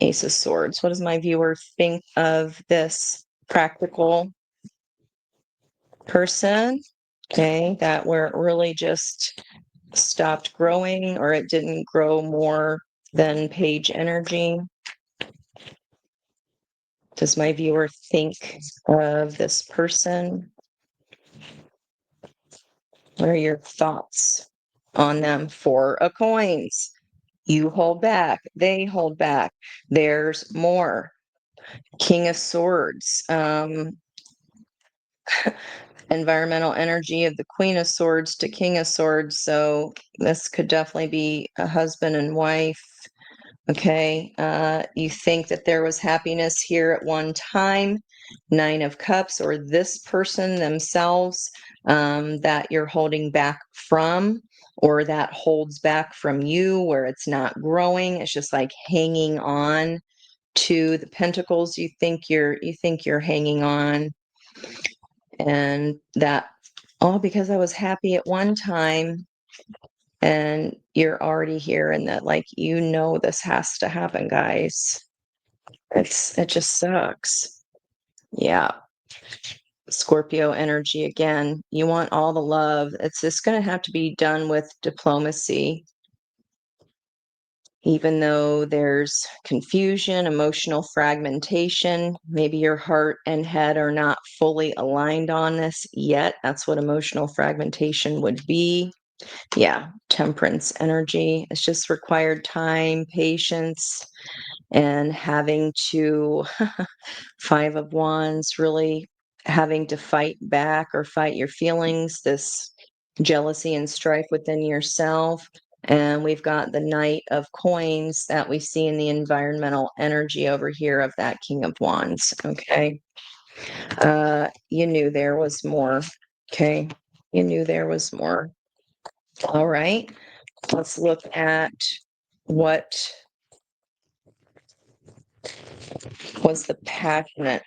Ace of Swords. What does my viewer think of this practical person? Okay, that where it really just stopped growing, or it didn't grow more than page energy. Does my viewer think of this person? What are your thoughts on them? Four of Coins. You hold back. They hold back. There's more. King of Swords. Environmental energy of the Queen of Swords to King of Swords. So this could definitely be a husband and wife. Okay. You think that there was happiness here at one time. Nine of Cups, or this person themselves that you're holding back from, or that holds back from you, where it's not growing. It's just like hanging on to the Pentacles. You think you're hanging on, and that all because I was happy at one time, and you're already here, and that, like, this has to happen, guys. It just sucks. Yeah. Scorpio energy again. You want all the love. It's just going to have to be done with diplomacy. Even though there's confusion, emotional fragmentation, maybe your heart and head are not fully aligned on this yet. That's what emotional fragmentation would be. Yeah, Temperance energy. It's just required time, patience, and having to, Five of Wands, really having to fight back or fight your feelings, this jealousy and strife within yourself. And we've got the Knight of Coins that we see in the environmental energy over here of that King of Wands. Okay. You knew there was more. Okay. You knew there was more. All right. Let's look at what was the passionate.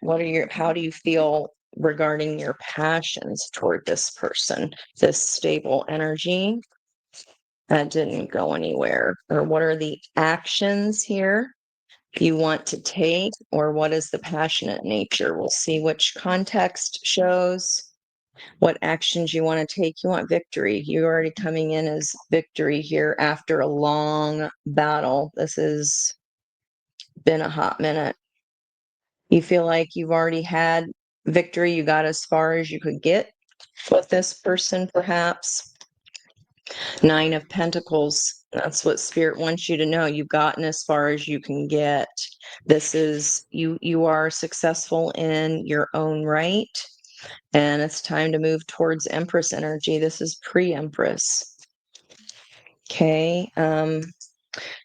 How do you feel regarding your passions toward this person, this stable energy that didn't go anywhere? Or what are the actions here you want to take, or what is the passionate nature? We'll see which context shows what actions you want to take. You want victory. You're already coming in as victory here after a long battle. This has been a hot minute. You feel like you've already had victory. You got as far as you could get with this person, perhaps. 9 of Pentacles. That's what Spirit wants you to know. You've gotten as far as you can get. This is you are successful in your own right. And it's time to move towards Empress energy. This is pre-Empress. Okay.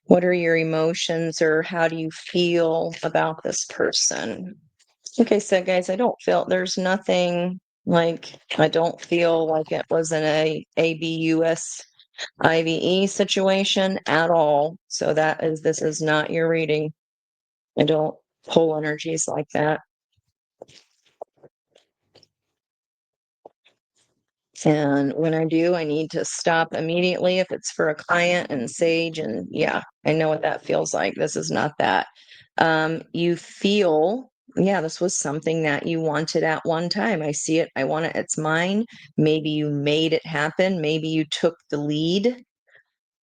What are your emotions, or how do you feel about this person? Okay, so guys, there's nothing like, I don't feel like it was an ABUS IVE situation at all. So this is not your reading. I don't pull energies like that. And when I do, I need to stop immediately if it's for a client and sage. And yeah, I know what that feels like. This is not that. You feel, yeah, this was something that you wanted at one time. I see it. I want it. It's mine. Maybe you made it happen. Maybe you took the lead.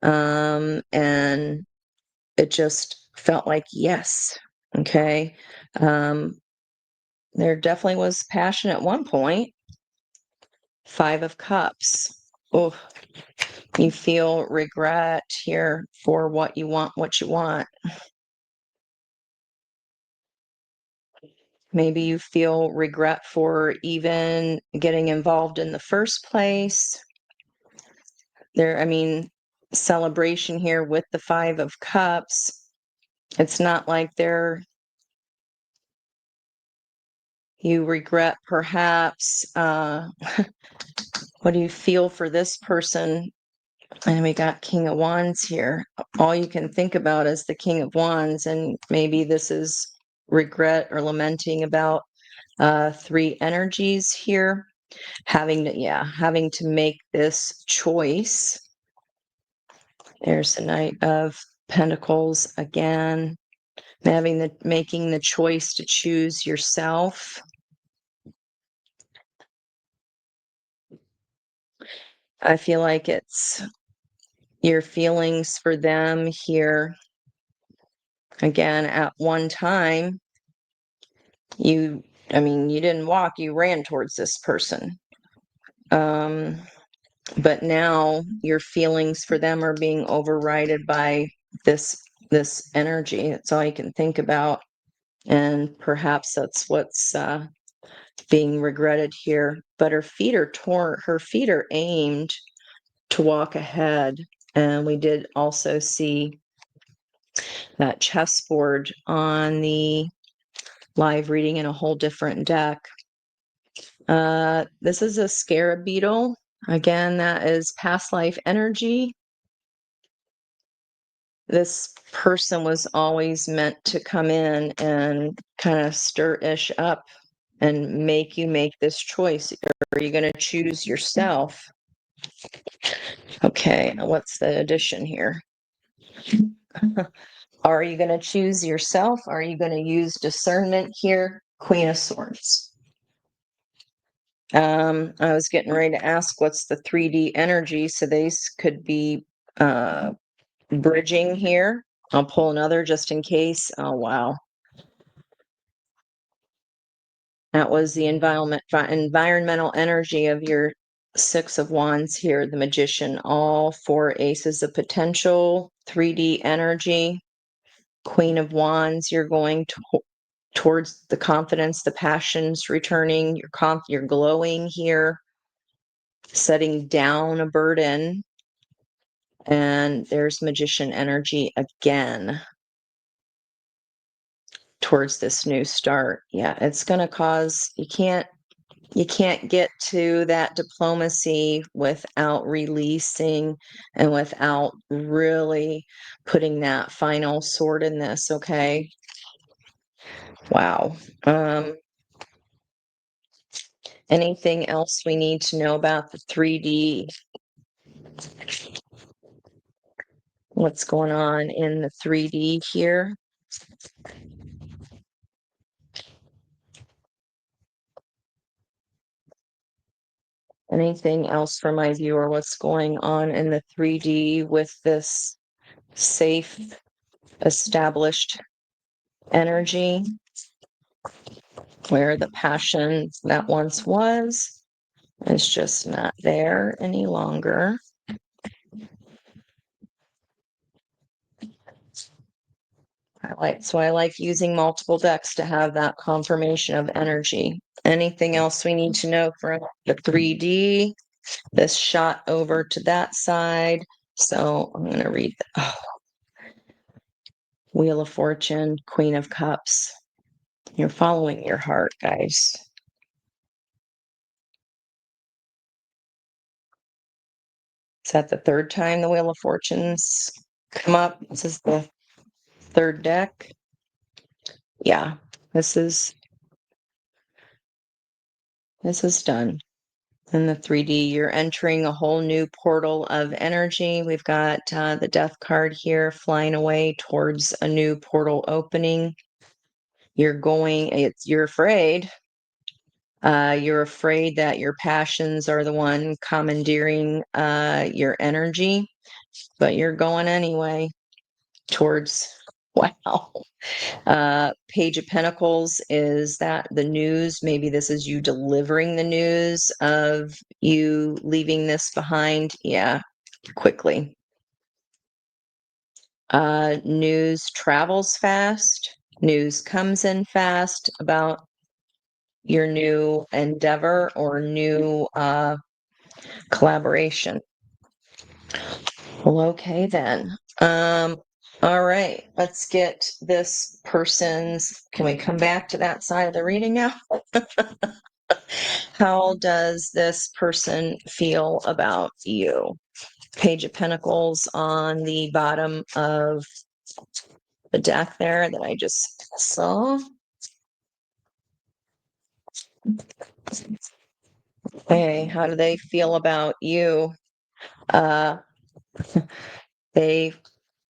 And it just felt like, yes. Okay. There definitely was passion at one point. 5 of Cups. Oh, you feel regret here for what you want, Maybe you feel regret for even getting involved in the first place. Celebration here with the 5 of Cups. It's not like you regret perhaps, what do you feel for this person? And we got King of Wands here. All you can think about is the King of Wands, and maybe this is regret or lamenting about 3 energies here. Having to make this choice. There's the Knight of Pentacles again. Making the choice to choose yourself. I feel like it's your feelings for them here. Again, at one time, you didn't walk, you ran towards this person. But now your feelings for them are being overridden by this energy. That's all you can think about. And perhaps that's what's being regretted here. But her feet are aimed to walk ahead. And we did also see that chessboard on the live reading in a whole different deck. This is a scarab beetle. Again, that is past life energy. This person was always meant to come in and kind of stir-ish up and make you make this choice. Are you going to choose yourself? Okay, what's the addition here? Are you going to choose yourself? Are you going to use discernment here? Queen of Swords. I was getting ready to ask what's the 3D energy, so these could be bridging here. I'll pull another just in case. Oh, wow. That was the environmental energy of your 6 of Wands here, the Magician. All 4 aces of potential, 3D energy. Queen of Wands, you're going towards the confidence, the passions returning. You're glowing here, setting down a burden. And there's Magician energy again towards this new start. Yeah, it's going to cause, you can't get to that diplomacy without releasing and without really putting that final sword in this. Okay. Wow. Anything else we need to know about the 3D? What's going on in the 3D here? Anything else for my viewer? What's going on in the 3D with this safe, established energy? Where the passion that once was is just not there any longer. I like using multiple decks to have that confirmation of energy. Anything else we need to know for the 3D? This shot over to that side. So I'm going to read Wheel of Fortune, Queen of Cups. You're following your heart, guys. Is that the third time the Wheel of Fortune's come up? This is the third deck. Yeah, this is done. In the 3D, you're entering a whole new portal of energy. We've got the Death card here flying away towards a new portal opening. You're afraid. You're afraid that your passions are the one commandeering your energy, but you're going anyway towards, wow. Page of Pentacles is that the news. Maybe this is you delivering the news of you leaving this behind. Yeah, quickly. News travels fast. News comes in fast about your new endeavor or new collaboration. Well, okay then. All right, let's get this person's. Can we come back to that side of the reading now? How does this person feel about you? Page of Pentacles on the bottom of the deck there that I just saw. Hey, how do they feel about you? They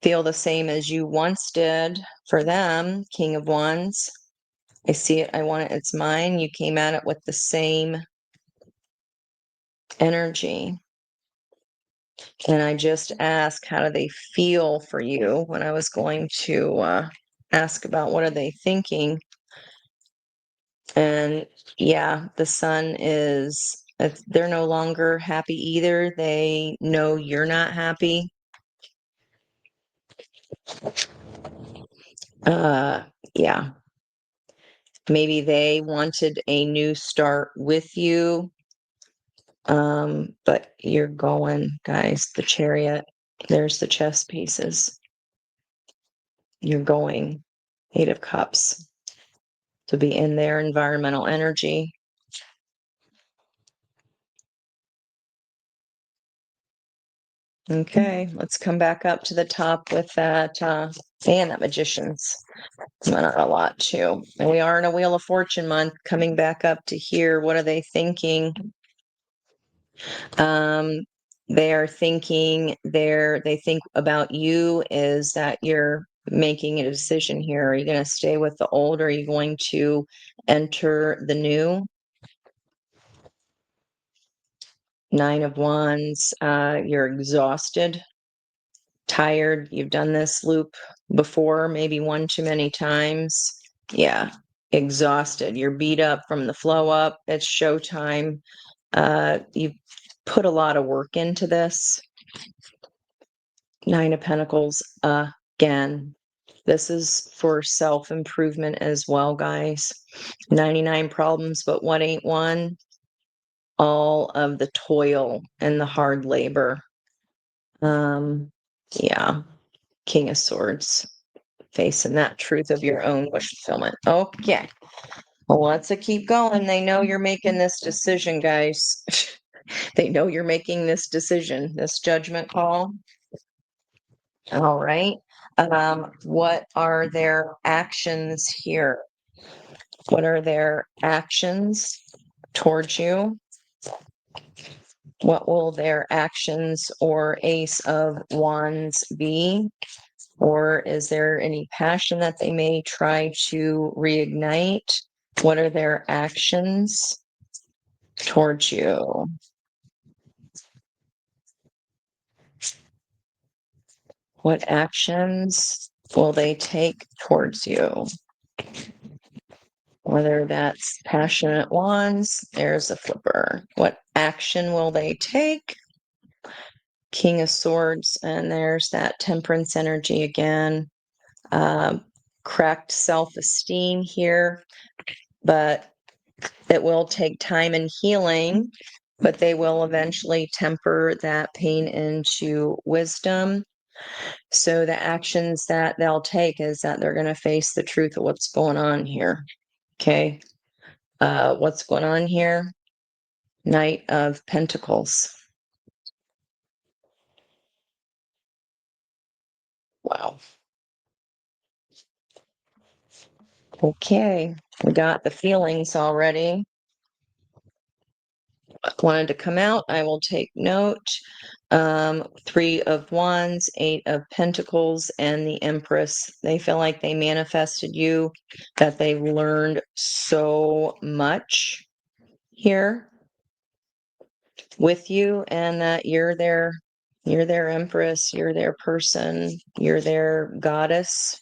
feel the same as you once did for them, King of Wands. I see it. I want it. It's mine. You came at it with the same energy. And I just asked, how do they feel for you when I was going to ask about what are they thinking? And yeah, the sun is, they're no longer happy either. They know you're not happy. Yeah. Maybe they wanted a new start with you. But you're going, guys, the Chariot. There's the chess pieces. You're going. 8 of Cups. To be in their environmental energy. Okay, let's come back up to the top with that, and that Magician's went on a lot too. And we are in a Wheel of Fortune month, coming back up to here. What are they thinking? They are thinking they think about you is that you're making a decision here. Are you going to stay with the old or are you going to enter the new? 9 of Wands, you're exhausted, tired. You've done this loop before, maybe one too many times. Yeah, exhausted. You're beat up from the flow up. It's showtime. You've put a lot of work into this. 9 of Pentacles again. This is for self-improvement as well, guys. 99 problems, but what ain't one? All of the toil and the hard labor. Yeah. King of Swords. Facing that truth of your own wish fulfillment. Okay. Well, let's keep going. They know you're making this decision, guys. They know you're making this decision, this judgment call. All right. What are their actions here? What are their actions towards you? What will their actions or Ace of Wands be? Or is there any passion that they may try to reignite? What are their actions towards you? What actions will they take towards you? Whether that's passionate ones, there's a flipper. What action will they take? King of Swords, and there's that temperance energy again. Cracked self-esteem here, but it will take time and healing, but they will eventually temper that pain into wisdom. So the actions that they'll take is that they're going to face the truth of what's going on here. Okay. What's going on here? Knight of Pentacles. Wow. Okay. We got the feelings already. Wanted to come out. I will take note. 3 of Wands, 8 of Pentacles, and the Empress. They feel like they manifested you, that they've learned so much here with you, and that you're their Empress, you're their person, you're their goddess.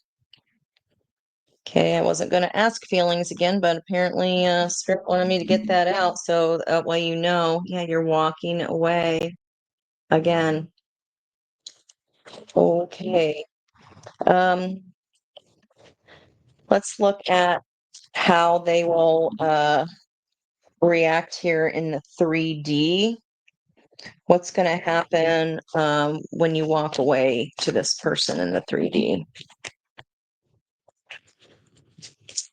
Okay, I wasn't going to ask feelings again, but apparently Spirit wanted me to get that out, so that way you know, yeah, you're walking away again. Okay. Let's look at how they will react here in the 3D. What's going to happen when you walk away to this person in the 3D?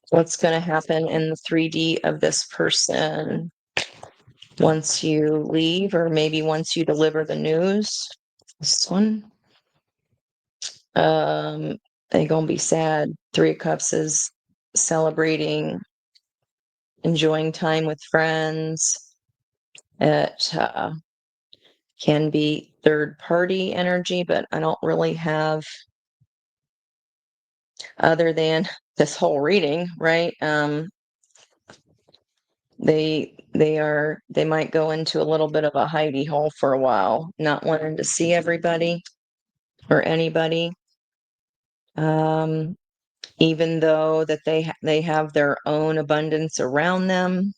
What's going to happen in the 3D of this person once you leave, or maybe once you deliver the news? This one. They're gonna be sad. 3 of Cups is celebrating, enjoying time with friends. It can be third party energy, but I don't really have, other than this whole reading, right? They might go into a little bit of a hidey hole for a while, not wanting to see everybody or anybody. Even though that they have their own abundance around them.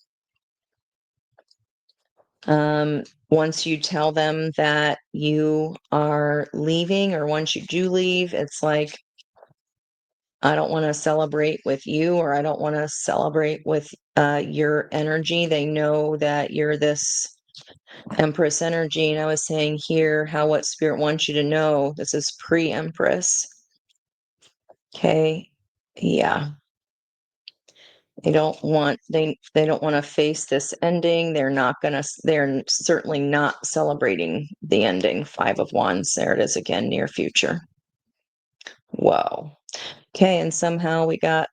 Once you tell them that you are leaving, or once you do leave, it's like, I don't want to celebrate with you, or I don't want to celebrate with your energy. They know that you're this Empress energy. And I was saying here how what Spirit wants you to know, this is pre-Empress. Okay. Yeah. They don't want to face this ending. They're certainly not celebrating the ending. 5 of Wands. There it is again, near future. Whoa. Okay, and somehow we got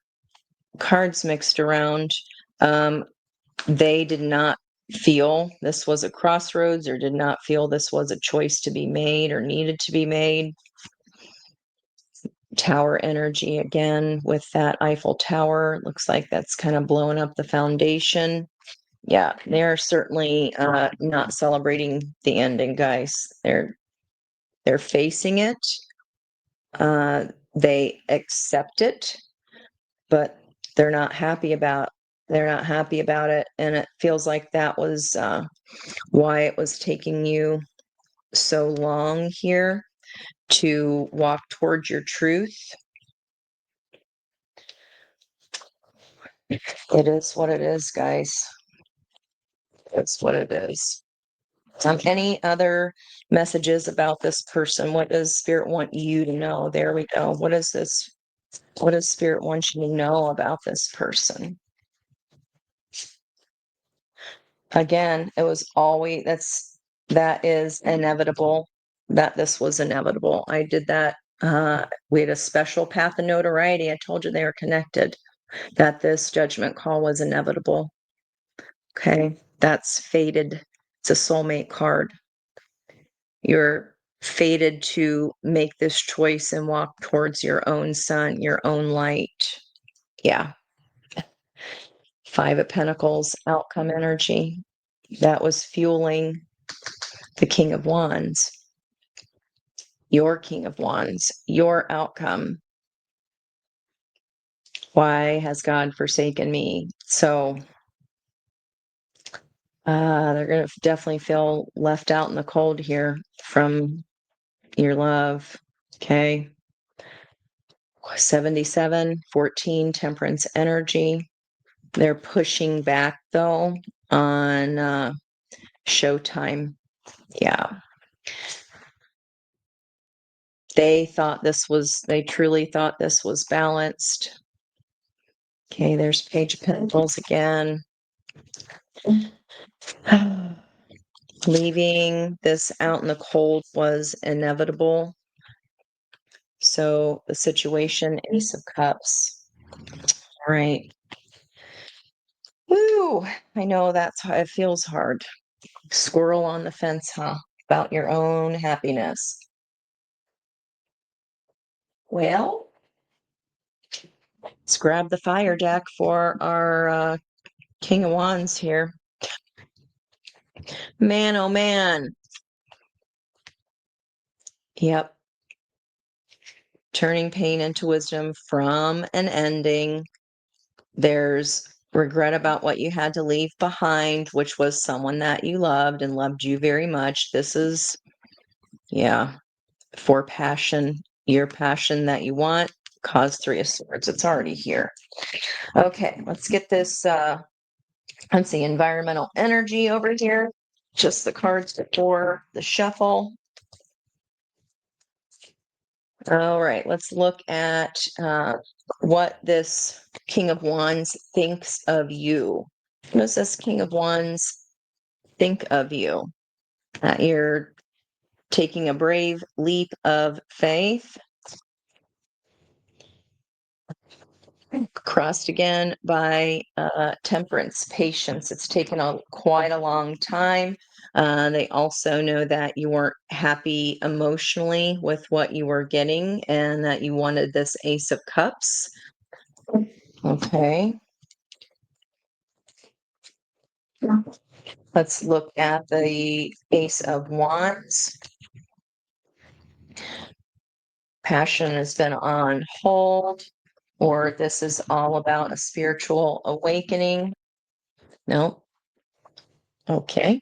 cards mixed around. They did not feel this was a crossroads, or did not feel this was a choice to be made or needed to be made. Tower energy again with that Eiffel Tower. Looks like that's kind of blowing up the foundation. Yeah, they're certainly not celebrating the ending, guys. They're facing it. They accept it, but they're not happy about it, and it feels like that was why it was taking you so long here to walk towards your truth. It is what it is, guys. It's what it is. Any other messages about this person? What does Spirit want you to know? There we go. What is this? What does Spirit want you to know about this person? Again, it was always, that is inevitable, that this was inevitable. I did that. We had a special path of notoriety. I told you they were connected, that this judgment call was inevitable. Okay, that's fated. It's a soulmate card. You're fated to make this choice and walk towards your own sun, your own light. Yeah. Five of Pentacles, outcome energy. That was fueling the King of Wands. Your King of Wands, your outcome. Why has God forsaken me? So they're going to definitely feel left out in the cold here from your love. Okay. 77, 14, Temperance energy. They're pushing back though on Showtime. Yeah. They truly thought this was balanced. Okay, there's Page of Pentacles again. Leaving this out in the cold was inevitable. So the situation, Ace of Cups. All right. Woo! I know it feels hard. Squirrel on the fence, huh? About your own happiness. Well, let's grab the fire deck for our King of Wands here. Man, oh man. Yep. Turning pain into wisdom from an ending. There's regret about what you had to leave behind, which was someone that you loved and loved you very much. This is, yeah, for passion, your passion that you want. Cause Three of Swords. It's already here. Okay, let's get this. Let's see, environmental energy over here. Just the cards before the shuffle. All right, let's look at what this King of Wands thinks of you. What does this King of Wands think of you? That you're taking a brave leap of faith. Crossed again by temperance, patience. It's taken quite a long time. They also know that you weren't happy emotionally with what you were getting and that you wanted this Ace of Cups. Okay. Let's look at the Ace of Wands. Passion has been on hold, or this is all about a spiritual awakening. No. Okay.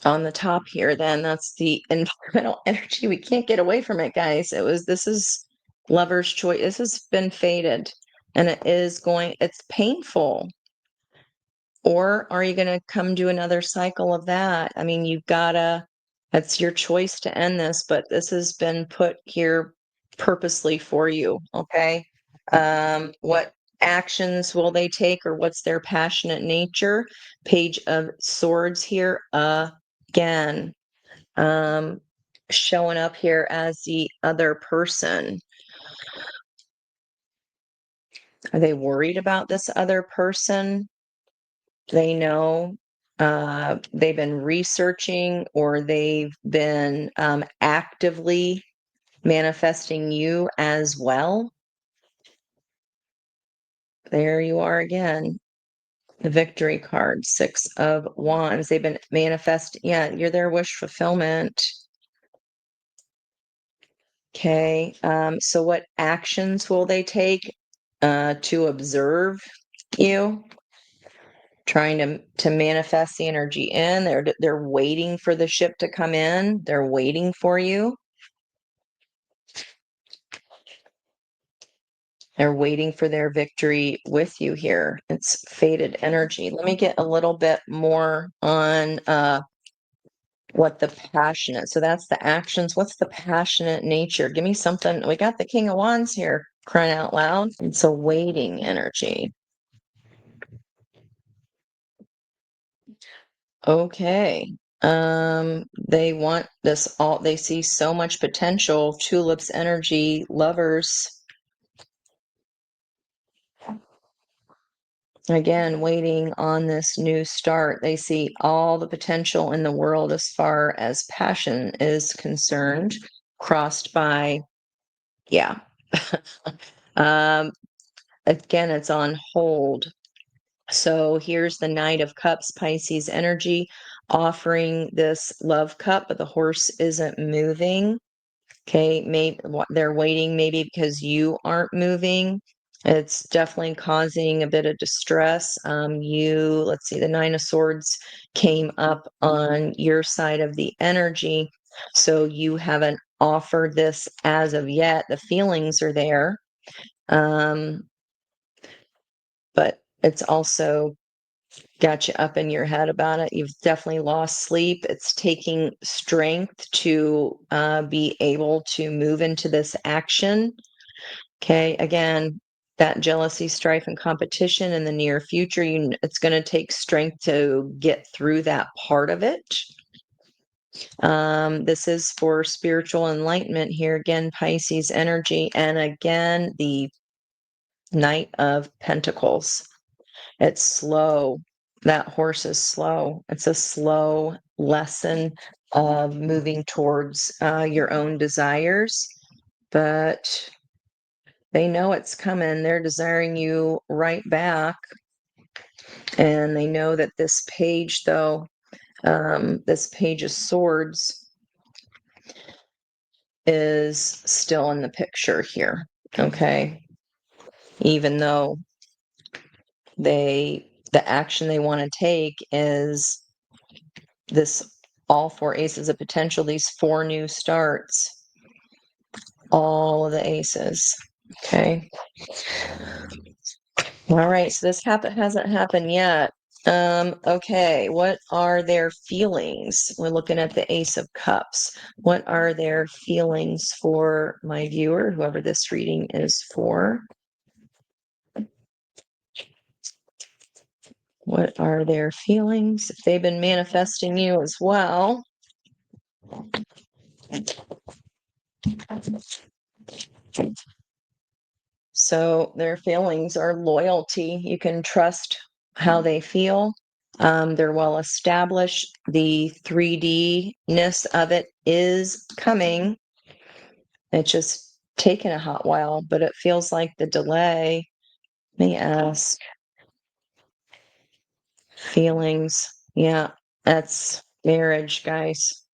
On the top here, then that's the environmental energy. We can't get away from it, guys. This is lover's choice. This has been fated and it's painful. Or are you going to come do another cycle of that? I mean, that's your choice to end this, but this has been put here purposely for you. Okay. What actions will they take or what's their passionate nature? Page of Swords here again. Showing up here as the other person. Are they worried about this other person? They know they've been researching or they've been actively manifesting you as well. There you are again. The Victory card, Six of Wands. They've been manifesting. Yeah, you're their wish fulfillment. Okay. So what actions will they take to observe you? Trying to manifest the energy in. They're waiting for the ship to come in. They're waiting for you. They're waiting for their victory with you here. It's fated energy. Let me get a little bit more on what the passionate. So that's the actions. What's the passionate nature? Give me something. We got the King of Wands here, crying out loud. It's a waiting energy. Okay. They want this all, they see so much potential. Tulips energy, lovers. Again, waiting on this new start. They see all the potential in the world as far as passion is concerned, crossed by, yeah. um, Again, it's on hold. So here's the Knight of Cups, Pisces energy, offering this love cup, but the horse isn't moving. Okay, maybe they're waiting, maybe because you aren't moving. It's definitely causing a bit of distress. Let's see, the Nine of Swords came up on your side of the energy. So you haven't offered this as of yet. The feelings are there. But it's also got you up in your head about it. You've definitely lost sleep. It's taking strength to be able to move into this action. Okay, again, that jealousy, strife, and competition in the near future, it's going to take strength to get through that part of it. This is for spiritual enlightenment here. Again, Pisces energy. And again, the Knight of Pentacles. It's slow. That horse is slow. It's a slow lesson of moving towards your own desires, but they know it's coming. They're desiring you right back. And they know that this page, though, this page of swords is still in the picture here. Okay. Even though the action they want to take is this all four aces of potential, these four new starts, all of the aces. Okay. All right. So this hasn't happened yet. Okay. What are their feelings? We're looking at the Ace of Cups. What are their feelings for my viewer, whoever this reading is for? What are their feelings? If they've been manifesting you as well. So their feelings are loyalty. You can trust how they feel. They're well established. The 3D-ness of it is coming. It's just taken a hot while, but it feels like the delay. Let me ask. Feelings. Yeah, that's marriage, guys.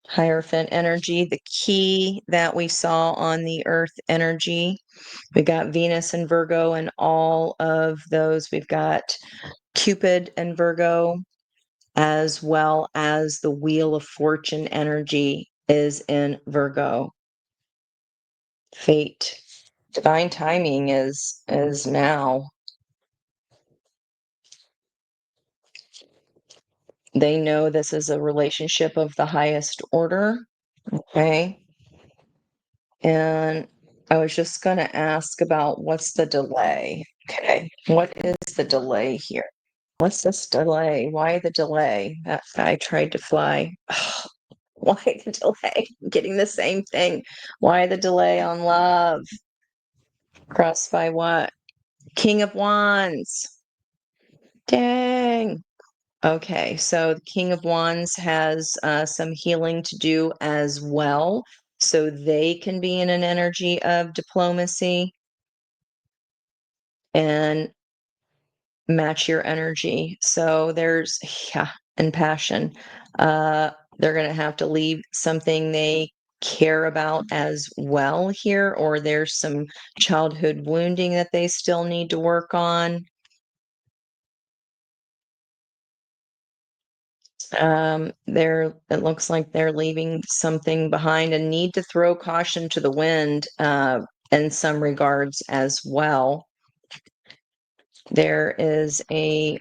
Hierophant energy, the key that we saw on the earth energy. We got Venus and Virgo and all of those. We've got Cupid and Virgo, as well as the Wheel of Fortune energy is in Virgo. Fate. Divine timing is now. They know this is a relationship of the highest order. Okay. And I was just going to ask about what's the delay. Okay. What is the delay here? What's this delay? Why the delay? That guy tried to fly. Why the delay? Getting the same thing. Why the delay on love? Crossed by what? King of Wands. Dang. Okay, so the King of Wands has some healing to do as well. So they can be in an energy of diplomacy and match your energy. So there's, yeah, and passion. They're going to have to leave something they care about as well here, or there's some childhood wounding that they still need to work on. It looks like they're leaving something behind and need to throw caution to the wind in some regards as well. There is a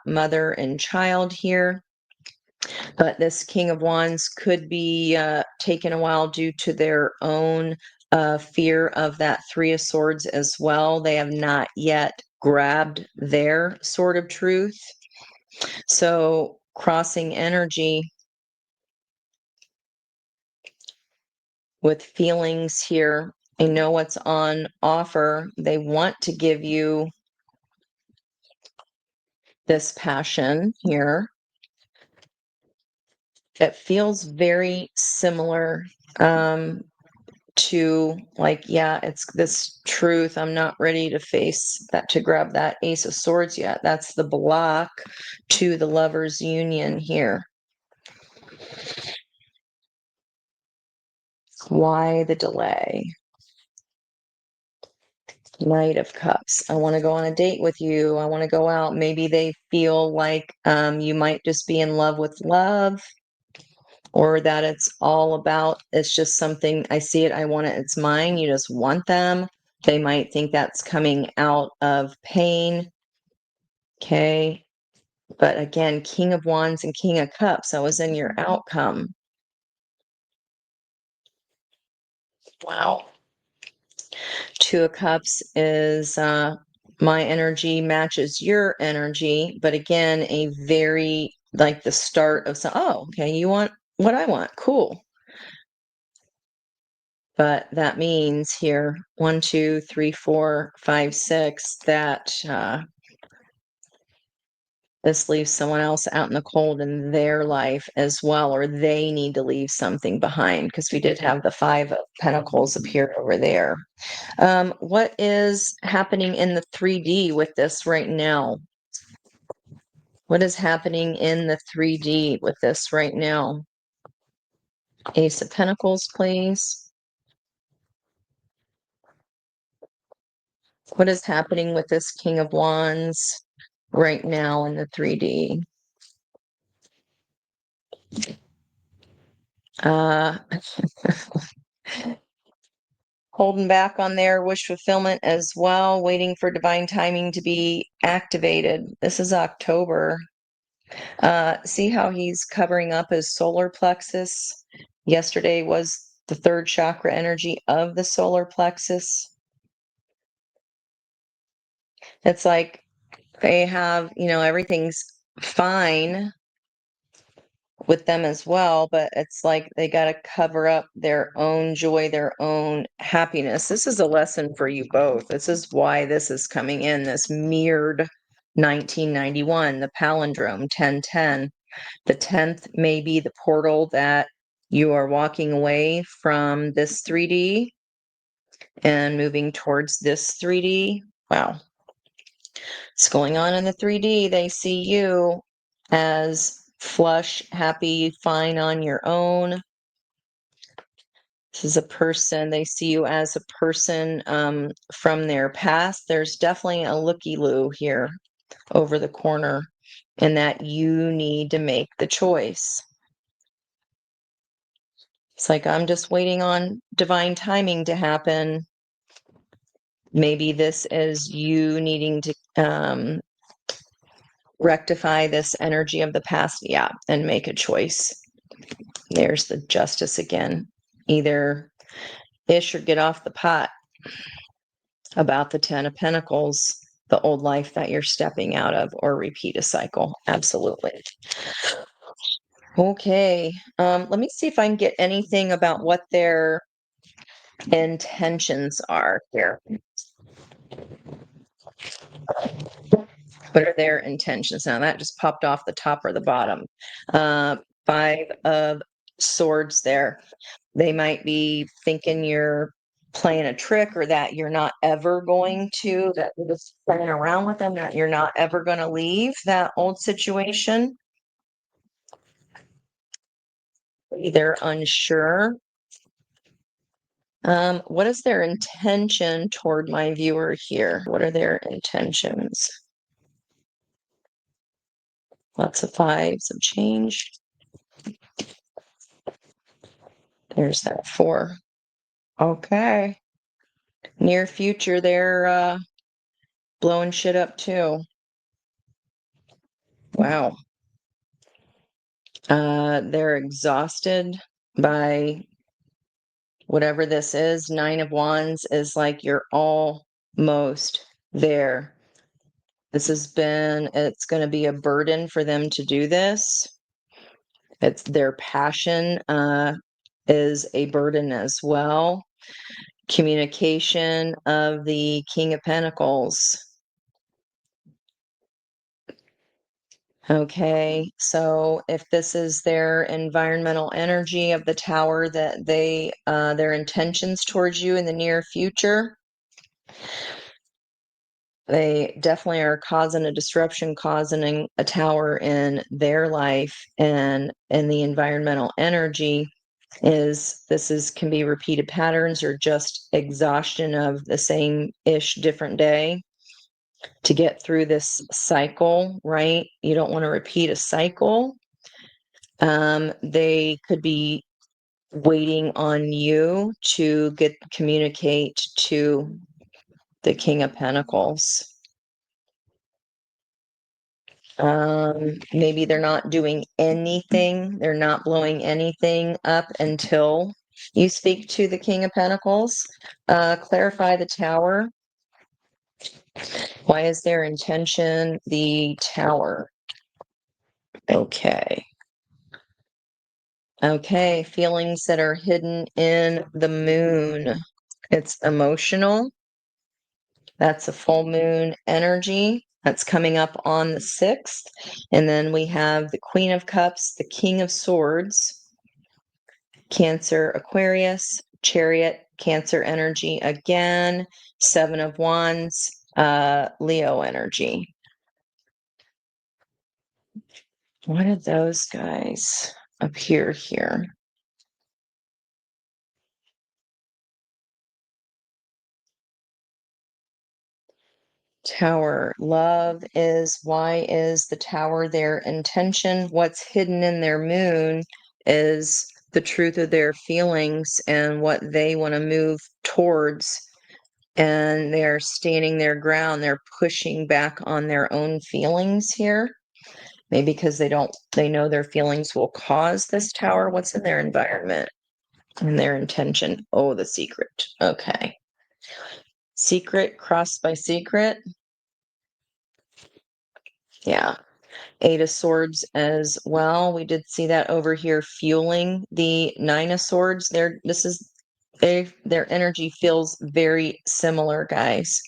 mother and child here, but this King of Wands could be taken a while due to their own fear of that Three of Swords as well. They have not yet grabbed their sword of truth. So crossing energy with feelings here. They know what's on offer. They want to give you this passion here. It feels very similar to like, yeah, it's this truth. I'm not ready to face that, to grab that Ace of Swords yet. That's the block to the Lovers' union here. Why the delay? Knight of Cups. I want to go on a date with you. I want to go out. Maybe they feel like you might just be in love with love, or that it's all about, it's just something, I see it, I want it, it's mine. You just want them. They might think that's coming out of pain. Okay. But again, King of Wands and King of Cups, that was in your outcome. Wow. Two of Cups is my energy matches your energy, but again, a very like the start of some, oh, okay, you want what I want. Cool. But that means here, 1, 2, 3, 4, 5, 6, that this leaves someone else out in the cold in their life as well, or they need to leave something behind, because we did have the Five of Pentacles appear over there. What is happening in the 3D with this right now? What is happening in the 3D with this right now? Ace of Pentacles, please. What is happening with this King of Wands right now in the 3D? Holding back on their wish fulfillment as well, waiting for divine timing to be activated. This is October. See how he's covering up his solar plexus? Yesterday was the third chakra energy of the solar plexus. It's like they have, everything's fine with them as well, but it's like they got to cover up their own joy, their own happiness. This is a lesson for you both. This is why this is coming in, this mirrored 1991, the palindrome 1010. The 10th may be the portal that you are walking away from this 3D and moving towards this 3D. Wow. What's going on in the 3D? They see you as flush, happy, fine on your own. This is a person, they see you as a person from their past. There's definitely a looky-loo here over the corner, and that you need to make the choice. It's like, I'm just waiting on divine timing to happen. Maybe this is you needing to rectify this energy of the past, yeah, and make a choice. There's the Justice again. Either ish or get off the pot about the 10 of Pentacles, the old life that you're stepping out of, or repeat a cycle. Absolutely. Okay. Let me see if I can get anything about what their intentions are here. What are their intentions? Now that just popped off the top or the bottom. Five of Swords there. They might be thinking you're playing a trick, or that you're not ever going to, that you're just playing around with them, that you're not ever going to leave that old situation. They're unsure. What is their intention toward my viewer here? What are their intentions? Lots of fives of change. There's that 4. Okay. Near future, they're blowing shit up too. Wow. They're exhausted by whatever this is. 9 of Wands is like you're almost there. It's going to be a burden for them to do this. It's their passion is a burden as well. Communication of the King of Pentacles. Okay, so if this is their environmental energy of the tower that they, their intentions towards you in the near future, they definitely are causing a disruption, causing a tower in their life, and the environmental energy is this is can be repeated patterns or just exhaustion of the same ish different day to get through this cycle, right? You don't want to repeat a cycle. They could be waiting on you to communicate to the King of Pentacles. Maybe they're not doing anything, they're not blowing anything up until you speak to the King of Pentacles. Clarify the tower. Why is their intention the tower? Okay. Okay, feelings that are hidden in the moon. It's emotional. That's a full moon energy. That's coming up on the 6th. And then we have the Queen of Cups, the King of Swords, Cancer, Aquarius, Chariot, Cancer energy again, 7 of Wands, Leo energy. What did those guys appear here? Tower. Love is, why is the tower their intention? What's hidden in their moon is the truth of their feelings and what they want to move towards. And they're standing their ground. They're pushing back on their own feelings here. Maybe because they know their feelings will cause this tower. What's in their environment and their intention? Oh, the secret. Okay. Secret crossed by secret. Yeah. 8 of Swords as well. We did see that over here fueling the 9 of Swords. Their energy feels very similar, guys.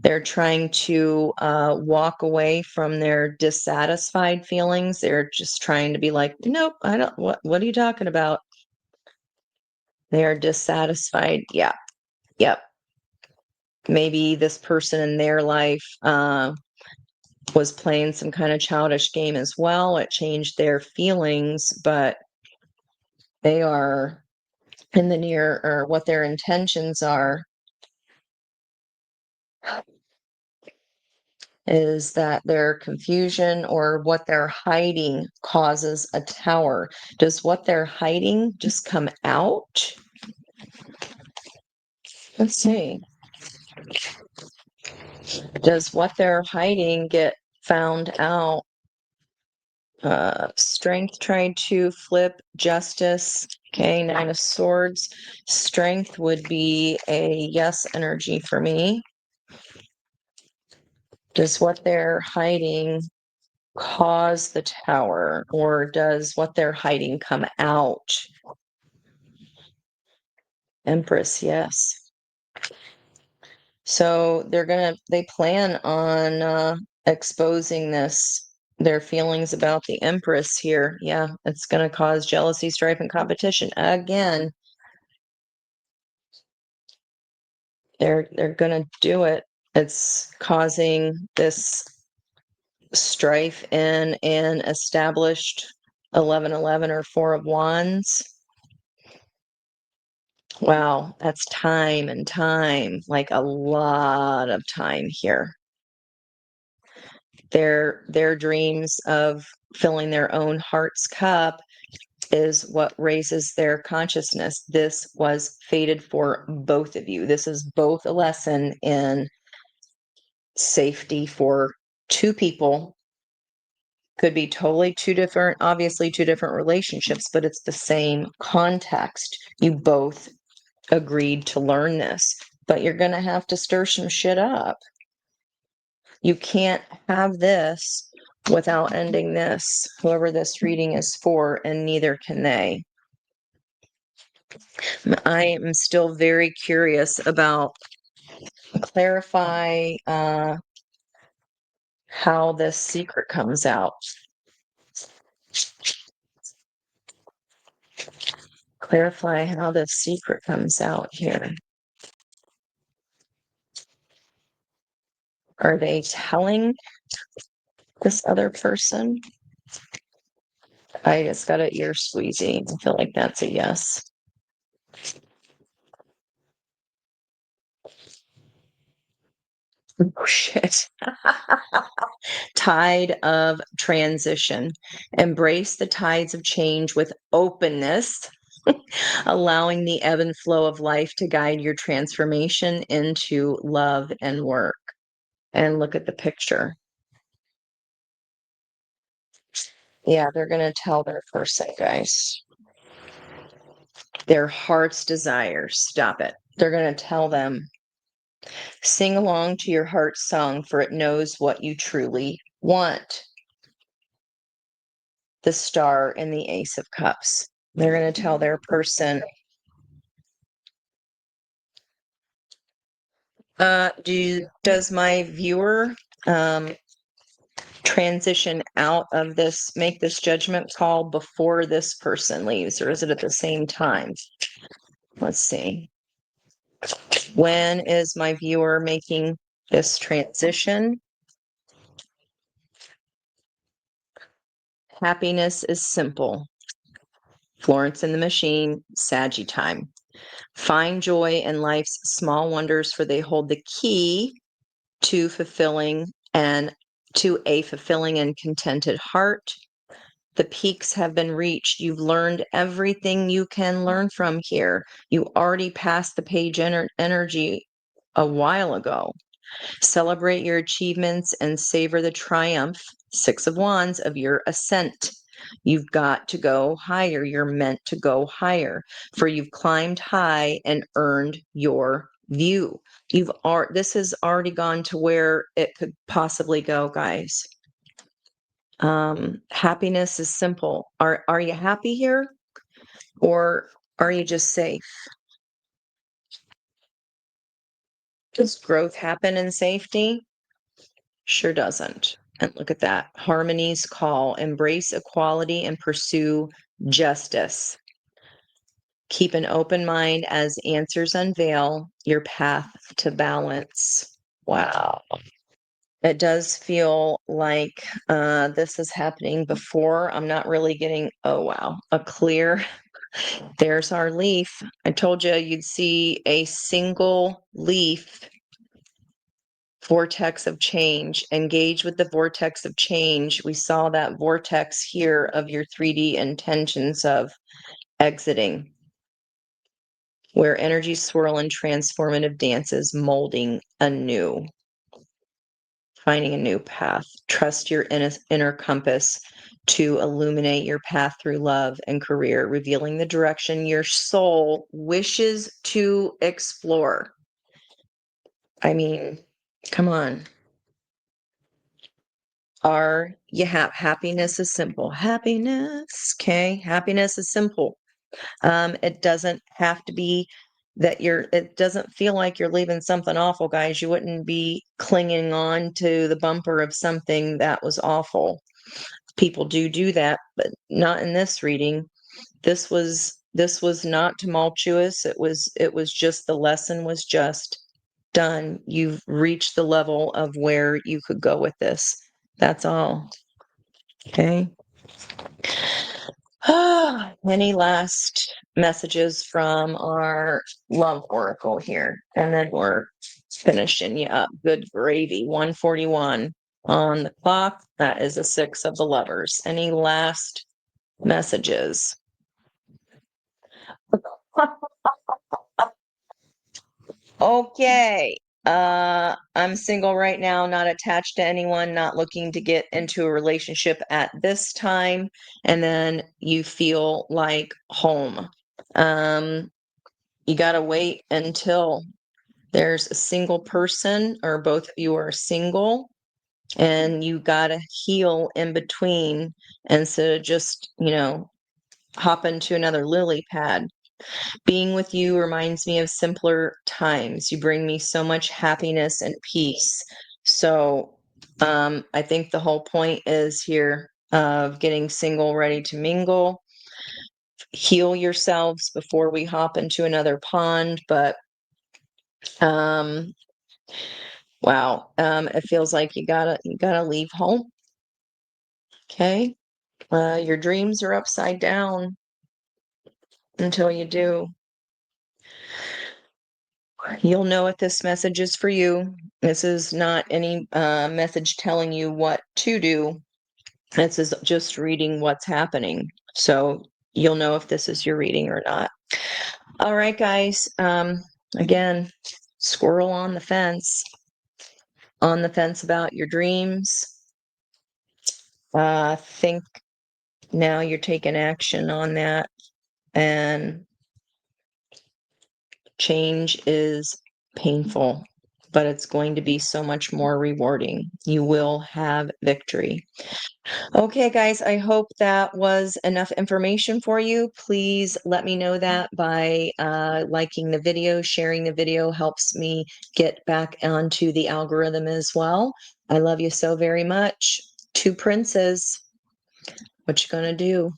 They're trying to walk away from their dissatisfied feelings. They're just trying to be like, nope, I don't. What are you talking about? They are dissatisfied. Yeah. Yep. Maybe this person in their life was playing some kind of childish game as well. It changed their feelings, but they are in the near, or what their intentions are is that their confusion or what they're hiding causes a tower. Does what they're hiding just come out? Let's see. Does what they're hiding get found out? Strength tried to flip justice. Okay, 9 of Swords. Strength would be a yes energy for me. Does what they're hiding cause the tower, or does what they're hiding come out? Empress, yes. So they plan on exposing their feelings about the Empress here. Yeah, it's gonna cause jealousy, strife, and competition. Again, they're gonna do it. It's causing this strife in an established 1111 or 4 of Wands. Wow, that's time and time, like a lot of time here. Their dreams of filling their own heart's cup is what raises their consciousness. This was fated for both of you. This is both a lesson in safety for two people. Could be totally two different, obviously two different relationships, but it's the same context. You both agreed to learn this, but you're going to have to stir some shit up. You can't have this without ending this, whoever this reading is for, and neither can they. I am still very curious about clarify how this secret comes out. Clarify how this secret comes out here. Are they telling this other person? I just got an ear squeezing. I feel like that's a yes. Oh, shit. Tide of transition. Embrace the tides of change with openness, allowing the ebb and flow of life to guide your transformation into love and work. And look at the picture. Yeah, they're going to tell their person, guys. Their heart's desire. Stop it. They're going to tell them, sing along to your heart's song, for it knows what you truly want. The Star and the Ace of Cups. They're going to tell their person, does my viewer transition out of this, make this judgment call before this person leaves, or is it at the same time? Let's see. When is my viewer making this transition? Happiness is simple. Florence and the Machine, Saggy time. Find joy in life's small wonders, for they hold the key to a fulfilling and contented heart. The peaks have been reached. You've learned everything you can learn from here. You already passed the page energy a while ago. Celebrate your achievements and savor the triumph, Six of Wands, of your ascent. You've got to go higher. You're meant to go higher, for you've climbed high and earned your view. This has already gone to where it could possibly go, guys. Happiness is simple. Are you happy here, or are you just safe? Does growth happen in safety? Sure doesn't. And look at that. Harmony's call. Embrace equality and pursue justice. Keep an open mind as answers unveil your path to balance. Wow. It does feel like this is happening before. I'm not really getting, oh, wow, a clear. There's our leaf. I told you you'd see a single leaf vortex of change. Engage with the vortex of change. We saw that vortex here of your 3D intentions of exiting, where energy swirl in transformative dances, molding anew, finding a new path. Trust your inner compass to illuminate your path through love and career, revealing the direction your soul wishes to explore. I mean, come on. Happiness is simple. Happiness, okay? Happiness is simple. It doesn't have to be that it doesn't feel like you're leaving something awful, guys. You wouldn't be clinging on to the bumper of something that was awful. People do that, but not in this reading. This was not tumultuous. It was just, the lesson was just done. You've reached the level of where you could go with this. That's all. Okay. Any last messages from our love oracle here? And then we're finishing you up. Good gravy. 141 on the clock. That is a 6 of the lovers. Any last messages? Okay. I'm single right now, not attached to anyone, not looking to get into a relationship at this time. And then you feel like home. You got to wait until there's a single person, or both of you are single, and you got to heal in between instead of just, hop into another lily pad. Being with you reminds me of simpler times. You bring me so much happiness and peace. So I think the whole point is here of getting single, ready to mingle. Heal yourselves before we hop into another pond, but wow, it feels like you gotta leave home. Okay. Your dreams are upside down until you do. You'll know if this message is for you. This is not any message telling you what to do. This is just reading what's happening. So you'll know if this is your reading or not. All right, guys. Again, squirrel on the fence. On the fence about your dreams. Think now you're taking action on that, and change is painful, but it's going to be so much more rewarding. You will have victory. Okay, guys, I hope that was enough information for you. Please let me know that by liking the video. Sharing the video helps me get back onto the algorithm as well. I love you so very much. Two princes. What you gonna do?